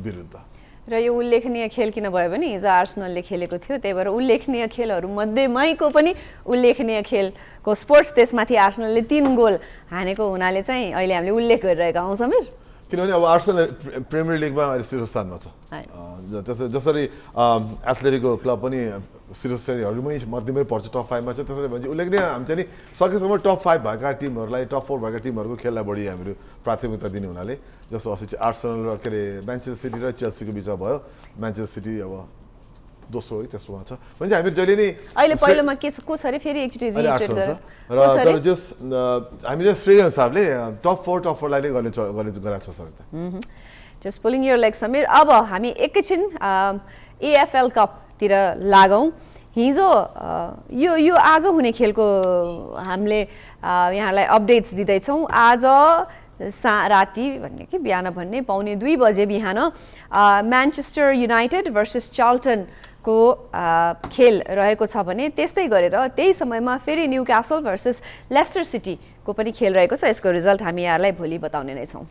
विरुद्ध। र यो उल्लेखनीय खेल किन भयो भने हिजो आर्सेनलले खेलेको थियो त्यही भएर उल्लेखनीय खेलहरू मध्येमैको पनि उल्लेखनीय खेलको स्पोर्ट्स त्यसमाथि आर्सेनलले 3 गोल हानेको हुनाले चाहिँ अहिले हामीले उल्लेख गरिरहेका हौँ समीर। किनभने अब आर्सेनल प्रिमियर लिगमा अहिले शीर्ष स्थानमा छ जसरी एथलेटिकको क्लब पनि शीर्ष श्रेणीहरूमै मध्यमै पर्छ टप 5 मा छ। त्यसरी भने उल्लेखनीय हामी चाहिँ नि सकेसम्म टप 5 भएका टिमहरूलाई टप 4 भएका टिमहरूको खेललाई बढी हामीहरू प्राथमिकता दिने हुनाले जस्तो अस्ति चाहिँ आर्सेनल र के अरे म्यान्चेस्टर सिटी र चेल्सीको बिचमा भयो। म्यान्चेस्टर सिटी अब दोस्रो है तेस्रोमा छ भने हामी जहिले नै अहिले पहिलोमा के को छ रे फेरि एकचोटि रिट्रेट गरेर र तर जस हामीले श्रेणी हिसाबले टप 4 लाई नै गर्ने गराएको छ सर। त just pulling your leg Sameer. अब हामी एकैछिन एएफएल कपतिर लागौँ। हिजो यो आज हुने खेलको हामीले यहाँलाई अपडेट्स दिँदैछौँ। आज राति भन्ने कि बिहान भन्ने 1:15 बजे बिहान म्यान्चेस्टर युनाइटेड भर्सेस चार्ल्टनको खेल रहेको छ भने त्यस्तै गरेर त्यही समयमा फेरि न्युक्यासल भर्सेस लेस्टर सिटीको पनि खेल रहेको छ। यसको रिजल्ट हामी यहाँलाई भोलि बताउने नै छौँ।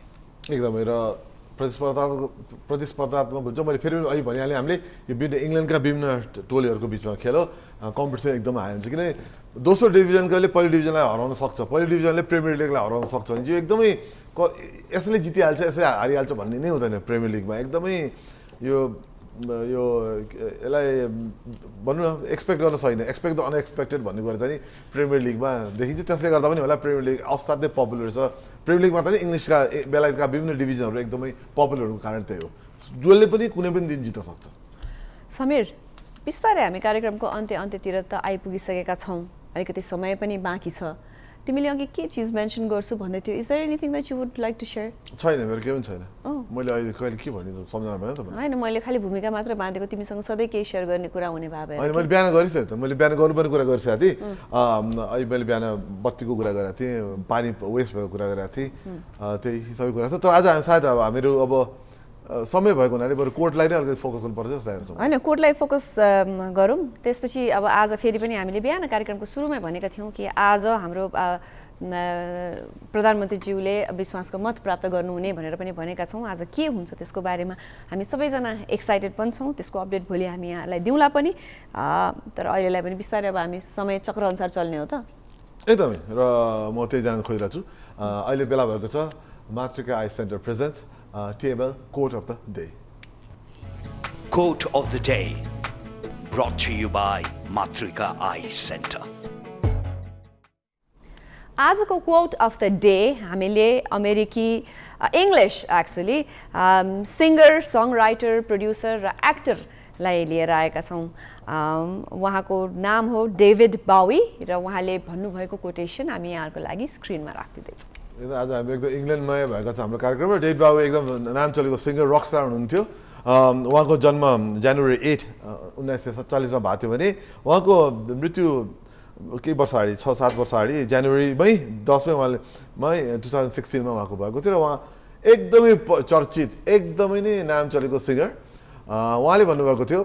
एकदमै र प्रतिस्पर्धात्मक हुन्छ। मैले फेरि अहिले भनिहालेँ हामीले यो विभिन्न इङ्ल्यान्डका विभिन्न टोलीहरूको बिचमा खेल हो। कम्पिटिसन एकदम हाई हुन्छ किनभने दोस्रो डिभिजनकाले पहिलो डिभिजनलाई हराउन सक्छ पहिलो डिभिजनले प्रिमियर लिगलाई हराउन सक्छ भने चाहिँ एकदमै यसले जितिहाल्छ यसले हारिहाल्छ भन्ने नै हुँदैन। प्रिमियर लिगमा एकदमै यसलाई भनौँ न एक्सपेक्ट गर्न सकिँदैन। एक्सपेक्ट द अनएक्सपेक्टेड भन्ने कुरा चाहिँ प्रिमियर लिगमा देखिन्छ। त्यसले गर्दा पनि होला प्रिमियर लिग असाध्यै पपुलर छ। प्रिमियर लिग मात्र इङ्ग्लिसका बेलायतका विभिन्न डिभिजनहरू एकदमै पपुलर हुनुको कारण त्यही हो। जसले पनि कुनै पनि दिन जित्न सक्छ। समीर बिस्तारै हामी कार्यक्रमको अन्त्यतिर त आइपुगिसकेका छौँ। अलिकति समय पनि बाँकी छ। तिमीले अघि के चिज मेन्सन गर्छु भन्दै थियो। Is there anything that you would like to share? छैन मेरो केही पनि छैन। मैले अहिले कहिले के भन्नु सम्झना भएन त हैन मैले खाली भूमिका मात्र बाँधेको तिमीसँग सधैँ केही शेयर गर्ने कुरा हुने भए होइन मैले बिहान गरिसकेँ त। मैले बिहान गर्नुपर्ने कुरा गरिसकेको थिएँ। अहिले मैले बिहान बत्तीको कुरा गरेको थिएँ पानी वेस्ट भएको कुरा गरेको थिएँ त्यही सबै कुरा छ। तर आज सायद अब हामीहरू अब समय भएको हुनाले बरु कोर्टलाई नै अलिकति फोकस गर्नुपर्छ जस्तो लाग्छ। होइन कोर्टलाई फोकस गरौँ। त्यसपछि अब आज फेरि पनि हामीले बिहान कार्यक्रमको सुरुमै भनेका थियौँ कि आज हाम्रो प्रधानमन्त्रीज्यूले विश्वासको मत प्राप्त गर्नुहुने भनेर पनि भनेका छौँ। आज के हुन्छ त्यसको बारेमा हामी सबैजना एक्साइटेड पनि छौँ। त्यसको अपडेट भोलि हामी यहाँलाई दिउँला पनि। तर अहिलेलाई पनि बिस्तारै अब हामी समय चक्रअनुसार चल्ने हो त। एकदमै र म त्यही जान खोजिरहेको छु अहिले बेला भएको छ Matrika eye center presence table quote of the day Quote of the day brought to you by Matrika Eye Center. आजको कोट अफ द डे हामीले अमेरिकी English actually singer song writer producer र एक्टरलाई लिएर आएका छौँ उहाँको नाम हो डेभिड बावी र उहाँले भन्नुभएको कोटेसन हामी यहाँहरूको लागि स्क्रिनमा राखिदिँदैछौँ आज हामी एकदम इङ्ल्यान्डमै भएको छ हाम्रो कार्यक्रममा डेभिड बावी एकदम नाम चलेको सिङ्गर रकस्टार हुनुहुन्थ्यो उहाँको जन्म जनवरी 8 1947 भएको थियो भने उहाँको मृत्यु केही वर्ष अगाडि 6-7 वर्ष अगाडि जनवरीमै 10 उहाँले 2016 उहाँको भएको थियो र उहाँ एकदमै चर्चित एकदमै नै नाम चलेको सिङ्गर उहाँले भन्नुभएको थियो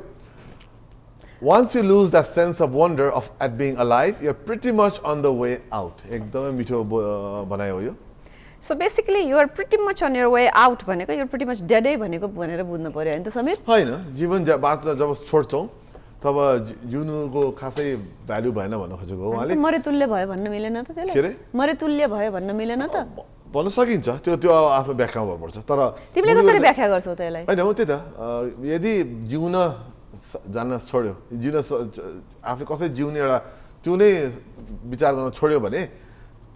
Once you lose that sense of wonder at being alive, you're pretty much on the way out. एकदमै मिठो भनाइ हो यो So basically you are pretty much on your way out भनेको you're pretty much dead भनेको भनेर बुझ्नु पर्यो हैन त समीर हैन जीवन बाँच्न जब छोड्छौं तब जिउनुको खासै भ्यालु भएन भन्न खोजेको हो उहाँले मरेतुल्य भयो भन्न मिलेन त त्यसलाई के रे मरेतुल्य भयो भन्न मिलेन त भन्न सकिन्छ त्यो आफ्नो व्याख्या गर्नुपर्छ तर तिमीले कसरी व्याख्या गर्छौ त्यसलाई हैन हो त्यही त यदि जिउन जान्न छोड्यो जिउन आफूले कसरी जिउने एउटा त्यो नै विचार गर्न छोड्यो भने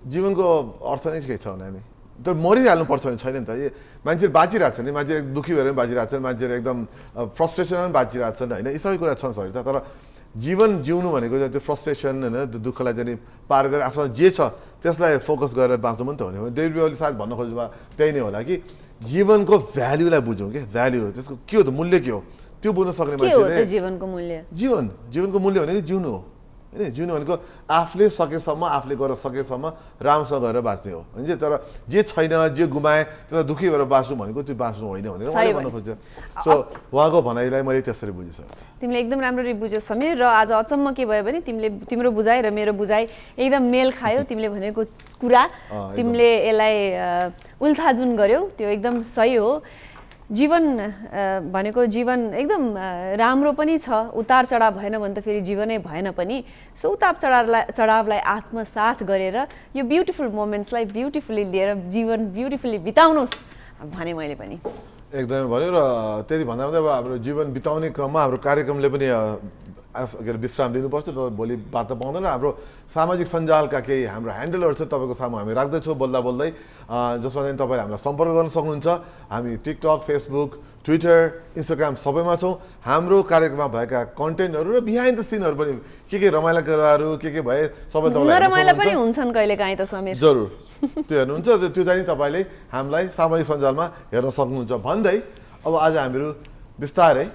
जीवनको अर्थ नै के छ भने तर मरिहाल्नु पर्छ भने छैन नि त मान्छेहरू बाँचिरहेको छ नि मान्छेहरू दुःखी भएर पनि बाँचिरहेको छन् मान्छेहरू एकदम फ्रस्ट्रेसनमा पनि बाँचिरहेको छन् होइन यी सबै कुरा छन् सरी त तर जीवन जिउनु भनेको चाहिँ त्यो फ्रस्ट्रेसन होइन त्यो दुःखलाई चाहिँ पार गरेर आफ्नो जे छ त्यसलाई फोकस गरेर बाँच्नु पनि त हो नि डेभिड बावीले सायद भन्न खोज्नुमा त्यही नै होला कि जीवनको भ्याल्युलाई बुझौँ कि भ्याल्यु हो त्यसको के हो त मूल्य के हो त्यो बुझ्न सक्ने मान्छेले जीवनको मूल्य जीवनको मूल्य भनेको जिउनु हो हैन जिउनु भनेको आफूले सकेसम्म आफूले गर्न सकेसम्म राम्रोसँग गरेर बाँच्ने हो हैन तर जे छैन जे गुमाए त्यसलाई दुःखी भएर बाँच्नु भनेको त्यो बाँच्नु होइन भनेर उहाँले भन्न खोज्छ सो उहाँको भनाइलाई मैले त्यसरी बुझिसकेँ तिमीले एकदम राम्ररी बुझ्यौ समीर र आज अचम्म के भयो भने तिम्रो बुझाइ र मेरो बुझाइ एकदम मेल खायो तिमीले भनेको कुरा तिमीले यसलाई उल्थाजुन गर्यौ त्यो एकदम सही हो जीवन भनेको जीवन एकदम राम्रो पनि छ उतार चढाव भएन भने त फेरि जीवनै भएन पनि सो उतार चढावलाई आत्मसात गरेर यो ब्युटिफुल मोमेन्ट्सलाई ब्युटिफुली लिएर जीवन ब्युटिफुली बिताउनुस् भने मैले पनि एकदमै भन्यो र त्यति भन्दा अब हाम्रो जीवन बिताउने क्रममा हाम्रो कार्यक्रमले पनि विश्राम दिनुपर्छ तर भोलि बात पाउँदैन हाम्रो सामाजिक सञ्जालका केही हाम्रो ह्यान्डलहरू छ तपाईँको सामु हामी राख्दैछौँ बोल्दा बोल्दै जसमा चाहिँ तपाईँले हामीलाई सम्पर्क गर्न सक्नुहुन्छ हामी टिकटक फेसबुक ट्विटर इन्स्टाग्राम सबैमा छौँ हाम्रो कार्यक्रममा भएका कन्टेन्टहरू र बिहाइन्ड द सिनहरू पनि के रमाइला कुराहरू के भए सबै नरमाइला पनि हुन्छन् कहिलेकाहीँ त समीर जरुर त्यो हेर्नुहुन्छ त्यो चाहिँ तपाईँले हामीलाई सामाजिक सञ्जालमा हेर्न सक्नुहुन्छ भन्दै अब आज हामीहरू बिस्तारै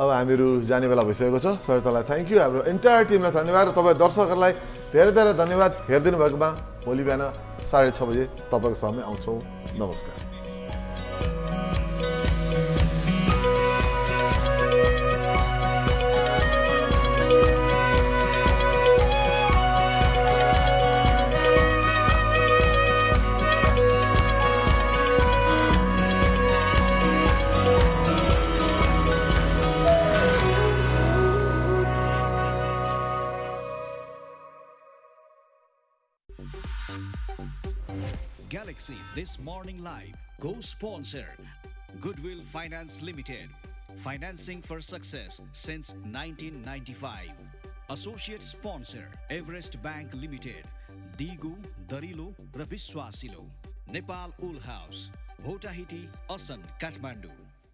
अब हामीहरू जाने बेला भइसकेको छ सर तपाईँलाई थ्याङ्क यू हाम्रो इन्टायर टिमलाई धन्यवाद र तपाईँ दर्शकहरूलाई धेरै धेरै धन्यवाद हेरिदिनु भएकोमा भोलि बिहान 6:30 बजे तपाईँको सामने आउँछौँ नमस्कार Galaxy This Morning Live co-sponsor Goodwill Finance Limited, financing for success since 1995. Associate sponsor Everest Bank Limited, Digu, Darilo र विश्वासिलो. Nepal Wool House, Bhotahiti, Asan, Kathmandu.